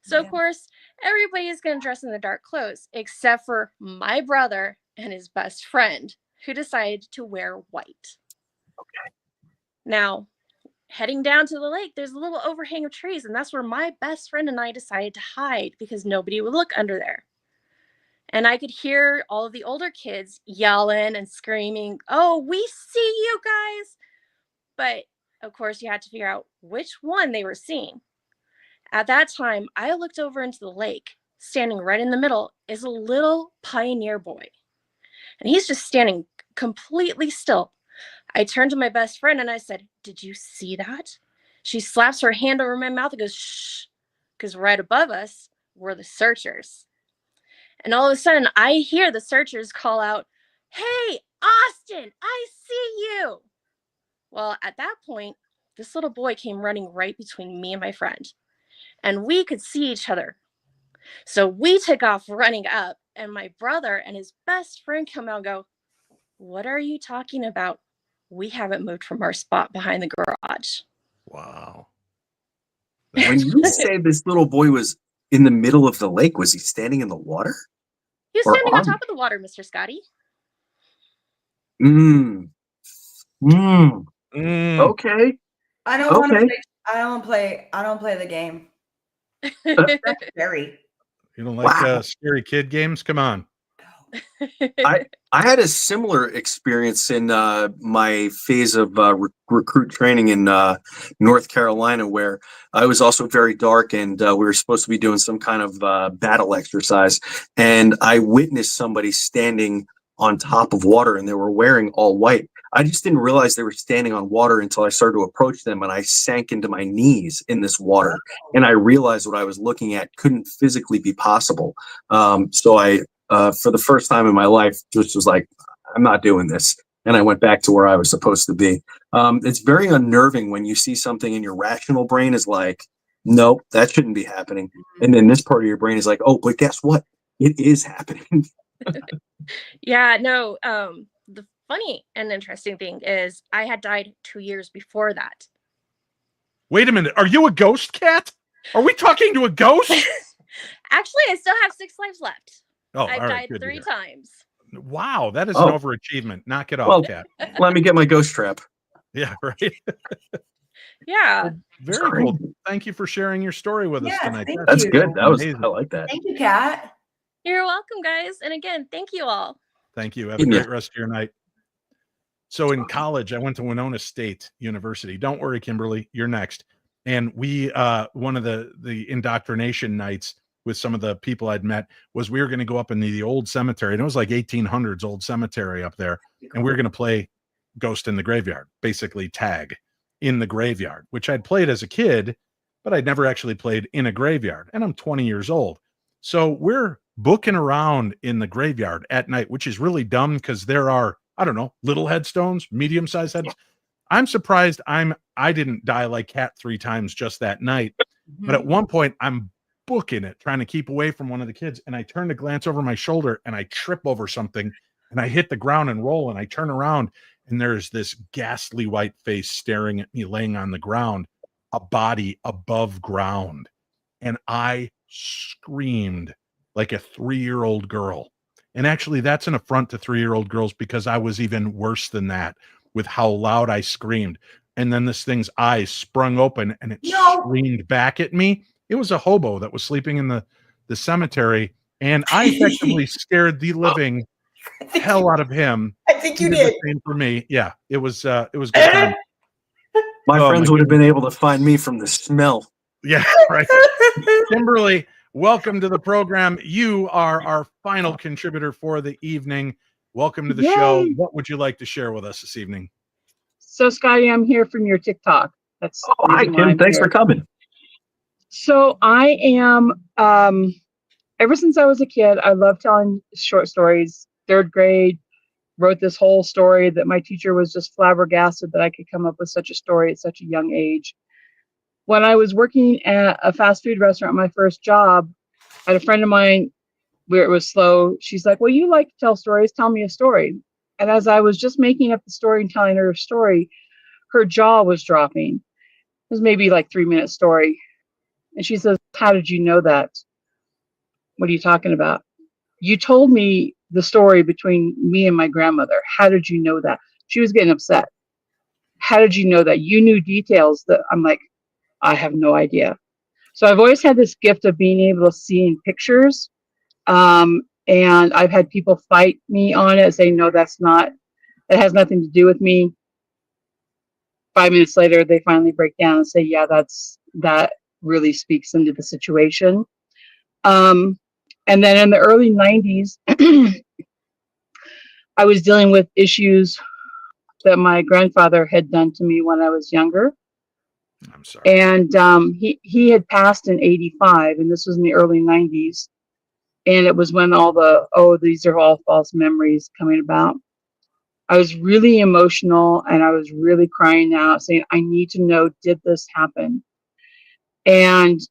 So, of course, everybody is going to dress in the dark clothes, except for my brother and his best friend, who decided to wear white. Okay. Now, heading down to the lake, there's a little overhang of trees, and that's where my best friend and I decided to hide because nobody would look under there. And I could hear all of the older kids yelling and screaming, "Oh, we see you guys!" But, of course, you had to figure out which one they were seeing. At that time, I looked over into the lake. Standing right in the middle is a little pioneer boy. And he's just standing completely still. I turned to my best friend and I said, "Did you see that?" She slaps her hand over my mouth and goes, "Shh," because right above us were the searchers. And all of a sudden, I hear the searchers call out, "Hey, Austin, I see you." Well, at that point, this little boy came running right between me and my friend. And we could see each other. So we took off running up, and my brother and his best friend come out and go, "What are you talking about? We haven't moved from our spot behind the garage." Wow. When you say this little boy was in the middle of the lake, was he standing in the water? He was Or standing on on- top of the water, Mr. Scotty. Okay. I don't want to Okay. play. I don't play the game. That's scary. You don't like Wow. scary kid games? Come on. I had a similar experience in my phase of recruit training in North Carolina, where I was also very dark, and we were supposed to be doing some kind of battle exercise, and I witnessed somebody standing on top of water, and they were wearing all white. I just didn't realize they were standing on water until I started to approach them, and I sank into my knees in this water, and I realized what I was looking at couldn't physically be possible. So I for the first time in my life, just was like, I'm not doing this. And I went back to where I was supposed to be. It's very unnerving when you see something and your rational brain is like, nope, that shouldn't be happening. And then this part of your brain is like, oh, but guess what? It is happening. Yeah, no. The funny and interesting thing is I had died 2 years before that. Wait a minute. Are you a ghost, Cat? Are we talking to a ghost? Actually, I still have 6 lives left. Oh, I've all right, died good to 3 hear. times. Wow, that is Oh. an overachievement. Knock it off, Well, Cat. let me get my ghost trap. Yeah, right. Yeah. Very cool. Thank you for sharing your story with us Yes, tonight. thank That's you. good. That was, amazing. I like that. Thank you, Kat. You're welcome, guys. And again, thank you all. Thank you. Have a great rest of your night. So in college, I went to Winona State University. Don't worry, Kimberly, you're next. And we, one of the indoctrination nights with some of the people I'd met was we were going to go up in the old cemetery, and it was like 1800s old cemetery up there. And we were going to play Ghost in the Graveyard, basically tag in the graveyard, which I'd played as a kid, but I'd never actually played in a graveyard. And I'm 20 years old. So we're booking around in the graveyard at night, which is really dumb because there are, I don't know, little headstones, medium-sized heads. I'm surprised I didn't die like Cat 3 times just that night. But at one point, I'm booking it, trying to keep away from one of the kids. And I turn to glance over my shoulder and I trip over something and I hit the ground and roll. And I turn around and there's this ghastly white face staring at me, laying on the ground, a body above ground. And I screamed like a 3-year-old girl. And actually, that's an affront to 3-year-old girls, because I was even worse than that with how loud I screamed. And then this thing's eyes sprung open and it screamed back at me. It was a hobo that was sleeping in the cemetery. And I effectively scared the living hell out of him. I think you He did. the same for me. Yeah, it was good time. My Oh, friends my would have been able to find me from the smell. Yeah, right. Kimberly, welcome to the program. You are our final contributor for the evening. Welcome to the show. What would you like to share with us this evening? So, Scotty, I'm here from your TikTok. That's hi, Kim. Thanks for coming. So, I am, ever since I was a kid, I love telling short stories. 3rd grade, wrote this whole story that my teacher was just flabbergasted that I could come up with such a story at such a young age. When I was working at a fast food restaurant, my first job, I had a friend of mine where it was slow. She's like, well, you like to tell stories. Tell me a story. And as I was just making up the story and telling her a story, her jaw was dropping. It was maybe like 3-minute story. And she says, how did you know that? What are you talking about? You told me the story between me and my grandmother. How did you know that? She was getting upset. How did you know that? You knew details that I'm like, I have no idea. So I've always had this gift of being able to see in pictures. And I've had people fight me on it, saying, no, it has nothing to do with me. 5 minutes later, they finally break down and say, yeah, that really speaks into the situation. And then in the early 90s, I was dealing with issues that my grandfather had done to me when I was younger. I'm sorry. And he had passed in 85, and this was in the early 90s. And it was when all these are all false memories coming about. I was really emotional and I was really crying out, saying, I need to know, did this happen? And,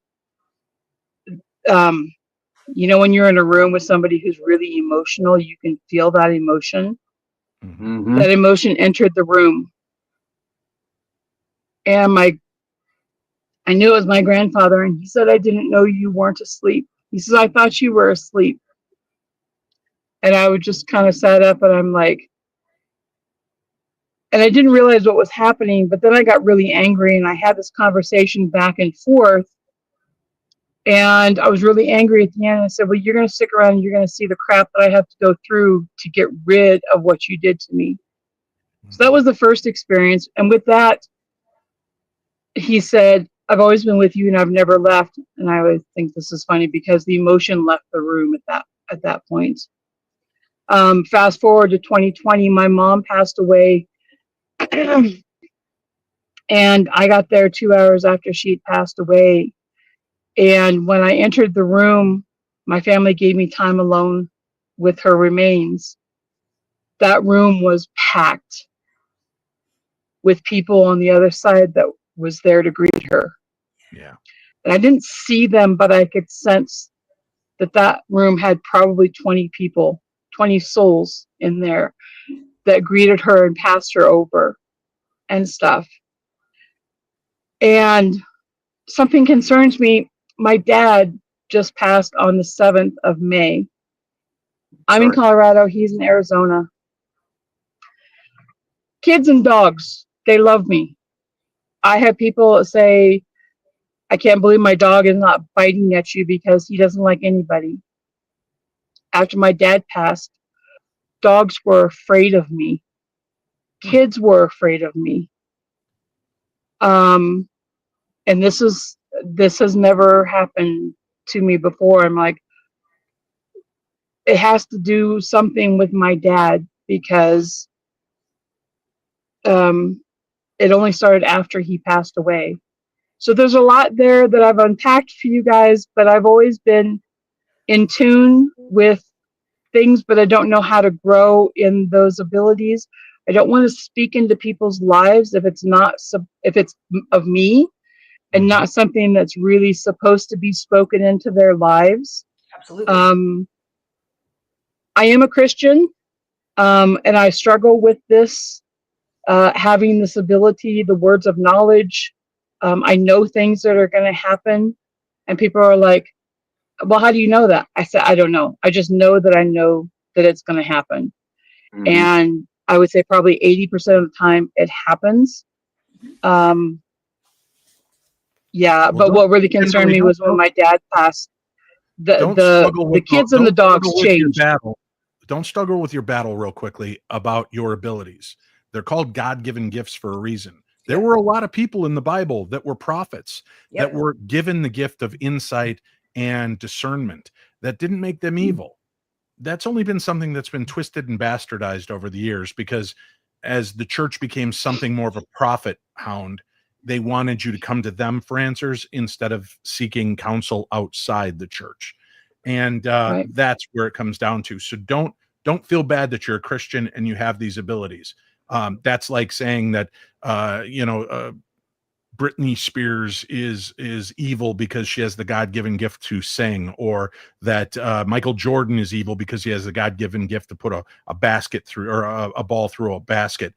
when you're in a room with somebody who's really emotional, you can feel that emotion. Mm-hmm. That emotion entered the room. And I knew it was my grandfather, and he said, I didn't know you weren't asleep. He says, I thought you were asleep. And I would just kind of sat up and I'm like, and I didn't realize what was happening, but then I got really angry and I had this conversation back and forth. And I was really angry at the end. I said, well, you're going to stick around and you're going to see the crap that I have to go through to get rid of what you did to me. So that was the first experience. And with that, he said, I've always been with you and I've never left. And I always think this is funny because the emotion left the room at that point. Fast forward to 2020, my mom passed away. And I got there 2 hours after she'd passed away. And when I entered the room, my family gave me time alone with her remains. That room was packed with people on the other side that was there to greet her. Yeah. And I didn't see them, but I could sense that room had probably 20 people, 20 souls in there that greeted her and passed her over and stuff. And something concerns me. My dad just passed on the 7th of May. I'm in Colorado. He's in Arizona. Kids and dogs, they love me. I have people say, I can't believe my dog is not biting at you because he doesn't like anybody. After my dad passed, dogs were afraid of me. Kids were afraid of me. And this has never happened to me before. I'm like, it has to do something with my dad because it only started after he passed away. So there's a lot there that I've unpacked for you guys, but I've always been in tune with things, but I don't know how to grow in those abilities. I don't want to speak into people's lives if it's of me, and not something that's really supposed to be spoken into their lives. Absolutely. I am a Christian, and I struggle with this, having this ability, the words of knowledge. I know things that are going to happen, and people are like, well, how do you know that? I said, I don't know. I just know that it's going to happen. And I would say probably 80% of the time it happens. Yeah, but what really concerned me was when my dad passed, the kids and the dogs changed. Don't struggle with your battle real quickly about your abilities. They're called God-given gifts for a reason. There were a lot of people in the Bible that were prophets that were given the gift of insight and discernment that didn't make them evil. That's only been something that's been twisted and bastardized over the years, because as the church became something more of a prophet hound, they wanted you to come to them for answers instead of seeking counsel outside the church. And that's where it comes down to. So don't feel bad that you're a Christian and you have these abilities. That's like saying that Britney Spears is evil because she has the God-given gift to sing, or that Michael Jordan is evil because he has the God-given gift to put a basket through, or a ball through a basket.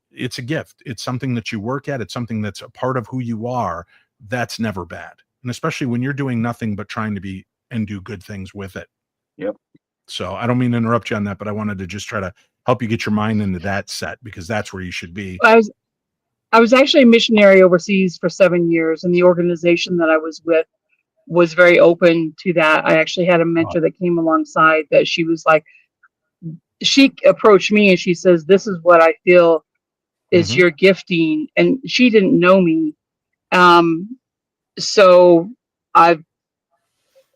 It's a gift. It's something that you work at. It's something that's a part of who you are. That's never bad. And especially when you're doing nothing but trying to be and do good things with it. Yep. So I don't mean to interrupt you on that, but I wanted to just try to help you get your mind into that set, because that's where you should be. I was actually a missionary overseas for 7 years, and the organization that I was with was very open to that. I actually had a mentor that came alongside that she was like, she approached me and she says, this is what I feel is your gifting. And she didn't know me. So I've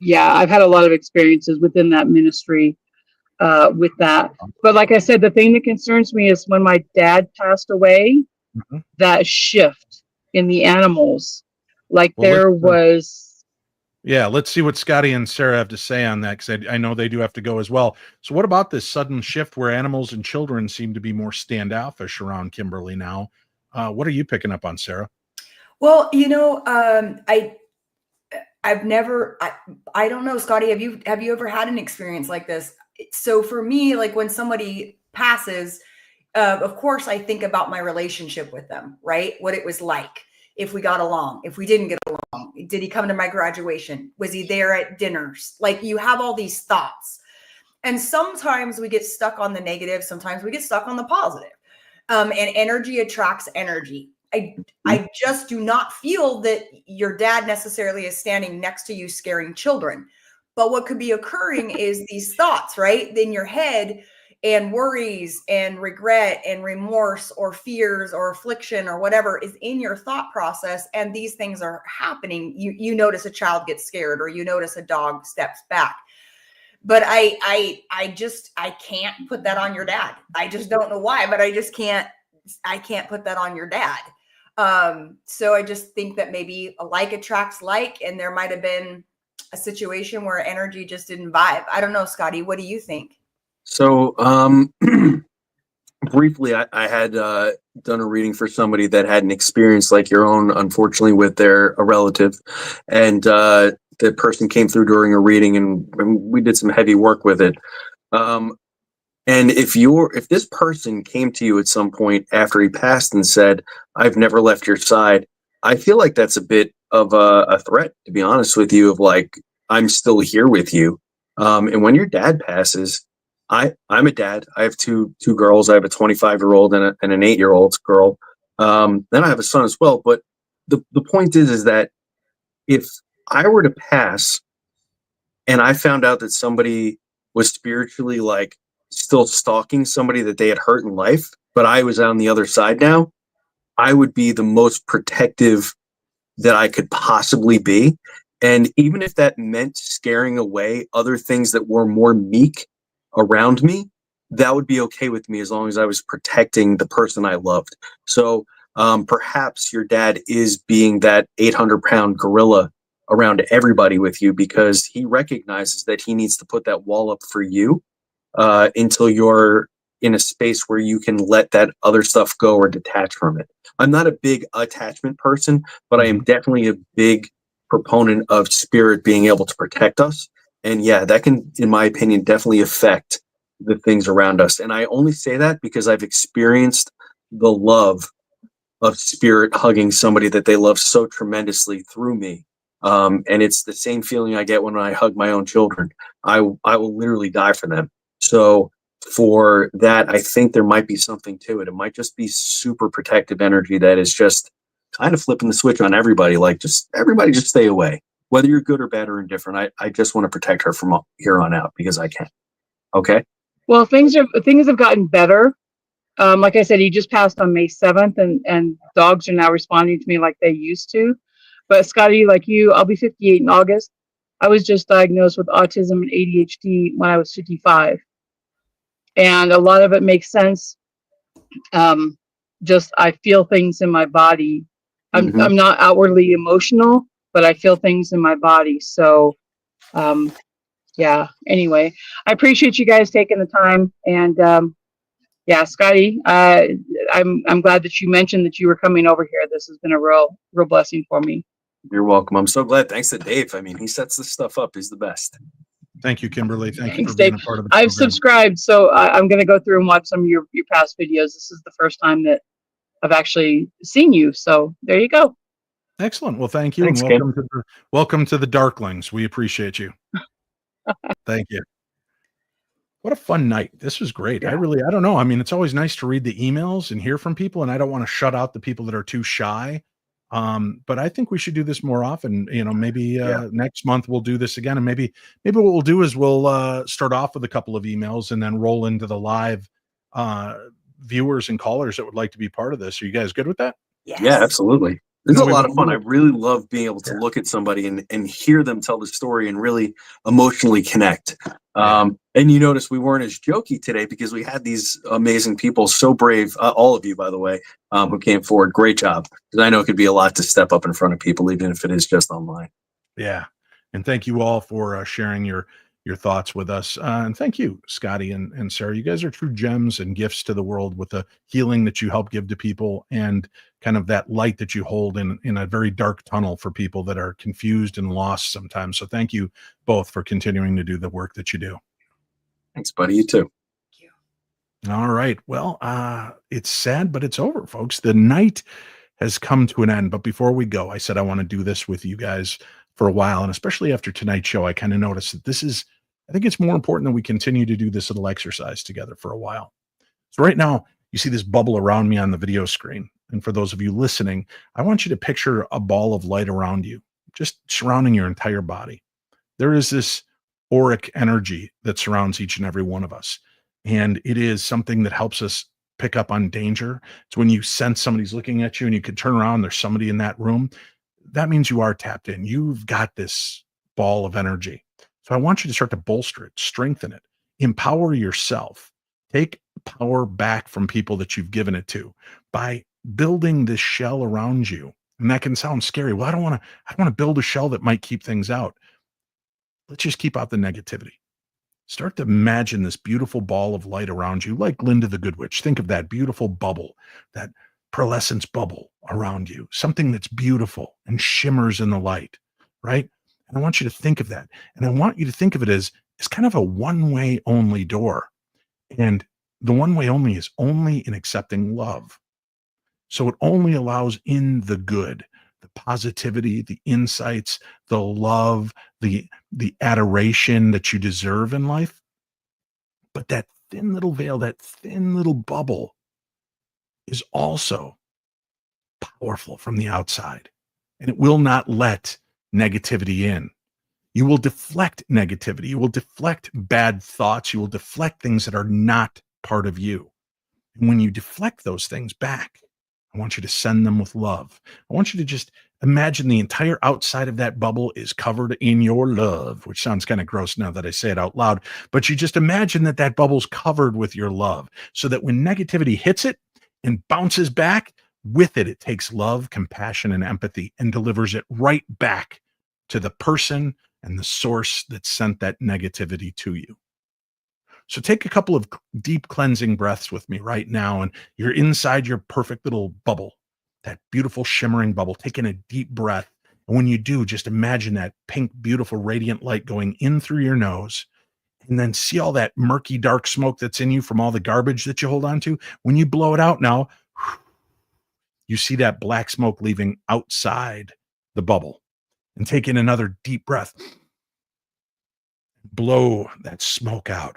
had a lot of experiences within that ministry with that. But like I said, the thing that concerns me is when my dad passed away, that shift in the animals, like let's see what Scotty and Sarah have to say on that, because I know they do have to go as well. So what about this sudden shift where animals and children seem to be more standoffish around Kimberly now? What are you picking up on, Sarah? Well, I've never, I don't know, Scotty, have you ever had an experience like this? So for me, like when somebody passes, of course, I think about my relationship with them, right? What it was like, if we got along, if we didn't get along, did he come to my graduation? Was he there at dinners? Like, you have all these thoughts. And sometimes we get stuck on the negative. Sometimes we get stuck on the positive. And energy attracts energy. I just do not feel that your dad necessarily is standing next to you scaring children. But what could be occurring is these thoughts, right? In your head, and worries and regret and remorse or fears or affliction or whatever is in your thought process. And these things are happening. You notice a child gets scared, or you notice a dog steps back. But I can't put that on your dad. I just don't know why, but I can't put that on your dad. So I just think that maybe like attracts like, and there might've been a situation where energy just didn't vibe. I don't know, Scotty, what do you think? So, briefly, I had done a reading for somebody that had an experience like your own, unfortunately, with a relative, and the person came through during a reading, and we did some heavy work with it. And if this person came to you at some point after he passed and said, "I've never left your side," I feel like that's a bit of a threat, to be honest with you, of like, I'm still here with you. And when your dad passes, I'm a dad. I have two girls. I have a 25-year-old and an 8-year-old girl. Then I have a son as well. But the point is that if I were to pass and I found out that somebody was spiritually like still stalking somebody that they had hurt in life, but I was on the other side now, I would be the most protective that I could possibly be. And even if that meant scaring away other things that were more meek around me, that would be okay with me, as long as I was protecting the person I loved. So perhaps your dad is being that 800-pound gorilla around everybody with you, because he recognizes that he needs to put that wall up for you until you're in a space where you can let that other stuff go or detach from it. I'm not a big attachment person, but I am definitely a big proponent of spirit being able to protect us. And yeah, that can, in my opinion, definitely affect the things around us. And I only say that because I've experienced the love of spirit hugging somebody that they love so tremendously through me. And it's the same feeling I get when I hug my own children. I will literally die for them. So for that, I think there might be something to it. It might just be super protective energy that is just kind of flipping the switch on everybody. Like, just everybody just stay away, whether you're good or bad or indifferent. I just want to protect her from here on out because I can. Okay. Well, things have gotten better. Like I said, he just passed on May 7th, and dogs are now responding to me like they used to. But Scotty, like you, I'll be 58 in August. I was just diagnosed with autism and ADHD when I was 55. And a lot of it makes sense. Just I feel things in my body. I'm not outwardly emotional, but I feel things in my body. So yeah, anyway, I appreciate you guys taking the time. And yeah, Scotty, I'm glad that you mentioned that you were coming over here. This has been a real blessing for me. You're welcome. I'm so glad. Thanks to Dave. I mean, he sets this stuff up. He's the best. Thank you, Kimberly. Thank you Thanks, for being Dave. a part of the I've program. subscribed, so I'm going to go through and watch some of your past videos. This is the first time that I've actually seen you. So there you go. Excellent. Well, thank you. Thanks, And welcome to the Darklings. We appreciate you. Thank you. What a fun night. This was great. Yeah. I don't know. I mean, it's always nice to read the emails and hear from people, and I don't want to shut out the people that are too shy. But I think we should do this more often. You know, maybe next month we'll do this again. And maybe what we'll do is we'll start off with a couple of emails and then roll into the live viewers and callers that would like to be part of this. Are you guys good with that? Yes. Yeah, absolutely. This is No, a lot of fun. I really love being able to look at somebody and hear them tell the story and really emotionally connect. And you notice we weren't as jokey today because we had these amazing people, so brave, all of you, by the way, who came forward. Great job. Because I know it could be a lot to step up in front of people, even if it is just online. Yeah. And thank you all for sharing your thoughts with us. And thank you, Scotty and Sarah. You guys are true gems and gifts to the world with the healing that you help give to people and kind of that light that you hold in a very dark tunnel for people that are confused and lost sometimes. So thank you both for continuing to do the work that you do. Thanks, buddy. You too. All right. Well, it's sad, but it's over, folks. The night has come to an end. But before we go, I said I want to do this with you guys for a while. And especially after tonight's show, I kind of noticed that I think it's more important that we continue to do this little exercise together for a while. So right now, you see this bubble around me on the video screen. And for those of you listening, I want you to picture a ball of light around you, just surrounding your entire body. There is this auric energy that surrounds each and every one of us. And it is something that helps us pick up on danger. It's when you sense somebody's looking at you and you can turn around, there's somebody in that room. That means you are tapped in. You've got this ball of energy. So I want you to start to bolster it, strengthen it, empower yourself. Take power back from people that you've given it to by building this shell around you. And that can sound scary. Well, I don't want to build a shell that might keep things out. Let's just keep out the negativity. Start to imagine this beautiful ball of light around you, like Linda the Good Witch. Think of that beautiful bubble, that pearlescence bubble around you, something that's beautiful and shimmers in the light, right? And I want you to think of that. And I want you to think of it as kind of a one-way only door. And the one-way only is only in accepting love. So it only allows in the good, the positivity, the insights, the love, the adoration that you deserve in life. But that thin little veil, that thin little bubble is also powerful from the outside, and it will not let negativity in. You will deflect negativity. You will deflect bad thoughts. You will deflect things that are not part of you. And when you deflect those things back, I want you to send them with love. I want you to just imagine the entire outside of that bubble is covered in your love, which sounds kind of gross now that I say it out loud, but you just imagine that bubble's covered with your love so that when negativity hits it and bounces back, with it, it takes love, compassion, and empathy and delivers it right back to the person and the source that sent that negativity to you. So take a couple of deep cleansing breaths with me right now, and you're inside your perfect little bubble, that beautiful shimmering bubble. Take in a deep breath. And when you do, just imagine that pink, beautiful, radiant light going in through your nose, and then see all that murky, dark smoke that's in you from all the garbage that you hold on to. When you blow it out now, you see that black smoke leaving outside the bubble. And take in another deep breath. Blow that smoke out.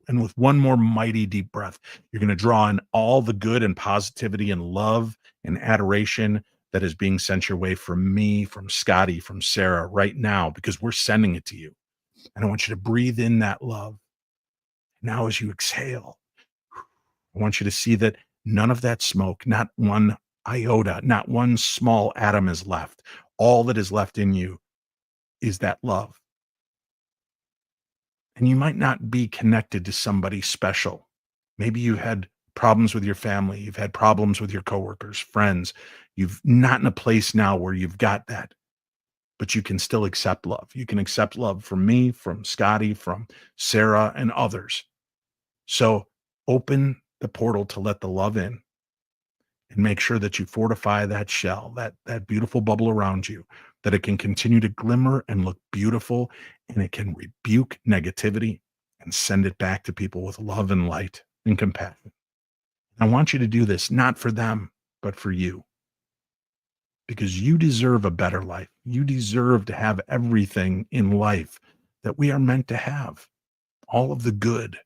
And with one more mighty deep breath, you're going to draw in all the good and positivity and love and adoration that is being sent your way from me, from Scotty, from Sarah right now, because we're sending it to you. And I want you to breathe in that love. Now, as you exhale, I want you to see that none of that smoke, not one iota, not one small atom is left. All that is left in you is that love. And you might not be connected to somebody special. Maybe you had problems with your family. You've had problems with your coworkers, friends. You've not in a place now where you've got that, but you can still accept love. You can accept love from me, from Scotty, from Sarah, and others. So open the portal to let the love in, and make sure that you fortify that shell, that beautiful bubble around you, that it can continue to glimmer and look beautiful, and it can rebuke negativity and send it back to people with love and light and compassion. I want you to do this not for them, but for you, because you deserve a better life. You deserve to have everything in life that we are meant to have, all of the good,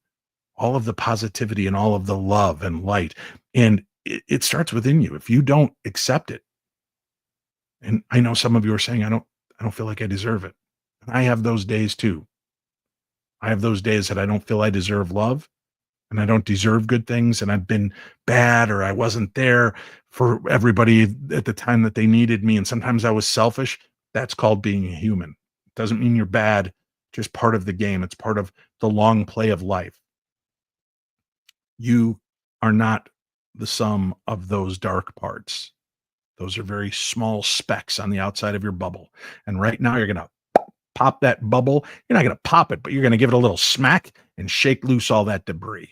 all of the positivity, and all of the love and light. And it starts within you. If you don't accept it, and I know some of you are saying, I don't feel like I deserve it. And I have those days too. I have those days that I don't feel I deserve love, and I don't deserve good things, and I've been bad, or I wasn't there for everybody at the time that they needed me. And sometimes I was selfish. That's called being a human. It doesn't mean you're bad, just part of the game. It's part of the long play of life. You are not the sum of those dark parts. Those are very small specks on the outside of your bubble. And right now you're going to pop that bubble. You're not going to pop it, but you're going to give it a little smack and shake loose all that debris.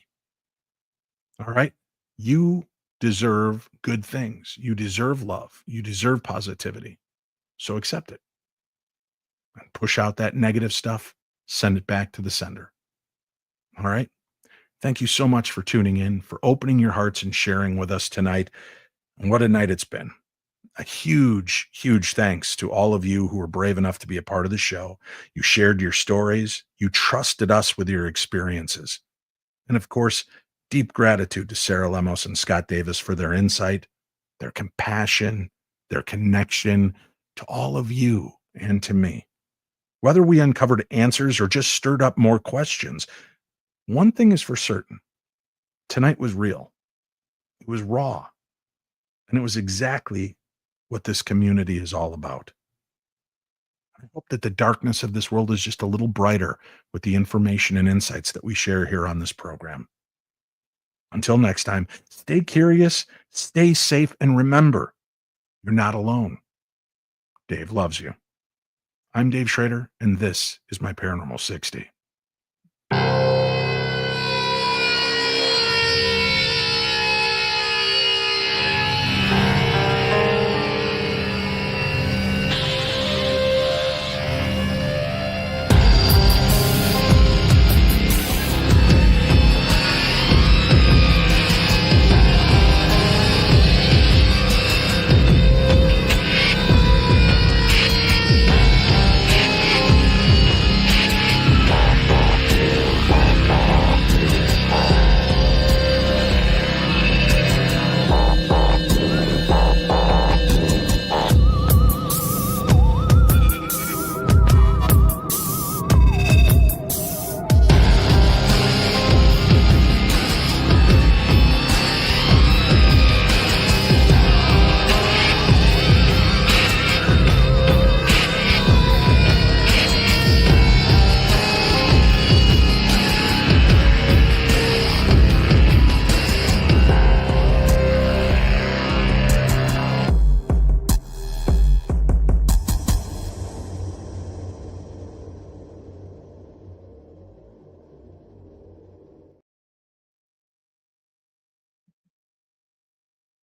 All right. You deserve good things. You deserve love. You deserve positivity. So accept it and push out that negative stuff. Send it back to the sender. All right. Thank you so much for tuning in, for opening your hearts and sharing with us tonight. And what a night it's been. A huge, huge thanks to all of you who were brave enough to be a part of the show. You shared your stories. You trusted us with your experiences. And of course, deep gratitude to Sarah Lemos and Scott Davis for their insight, their compassion, their connection to all of you and to me. Whether we uncovered answers or just stirred up more questions, one thing is for certain. Tonight was real. It was raw. And it was exactly what this community is all about. I hope that the darkness of this world is just a little brighter with the information and insights that we share here on this program. Until next time, stay curious, stay safe, and remember, you're not alone. Dave loves you. I'm Dave Schrader, and this is my Paranormal 60.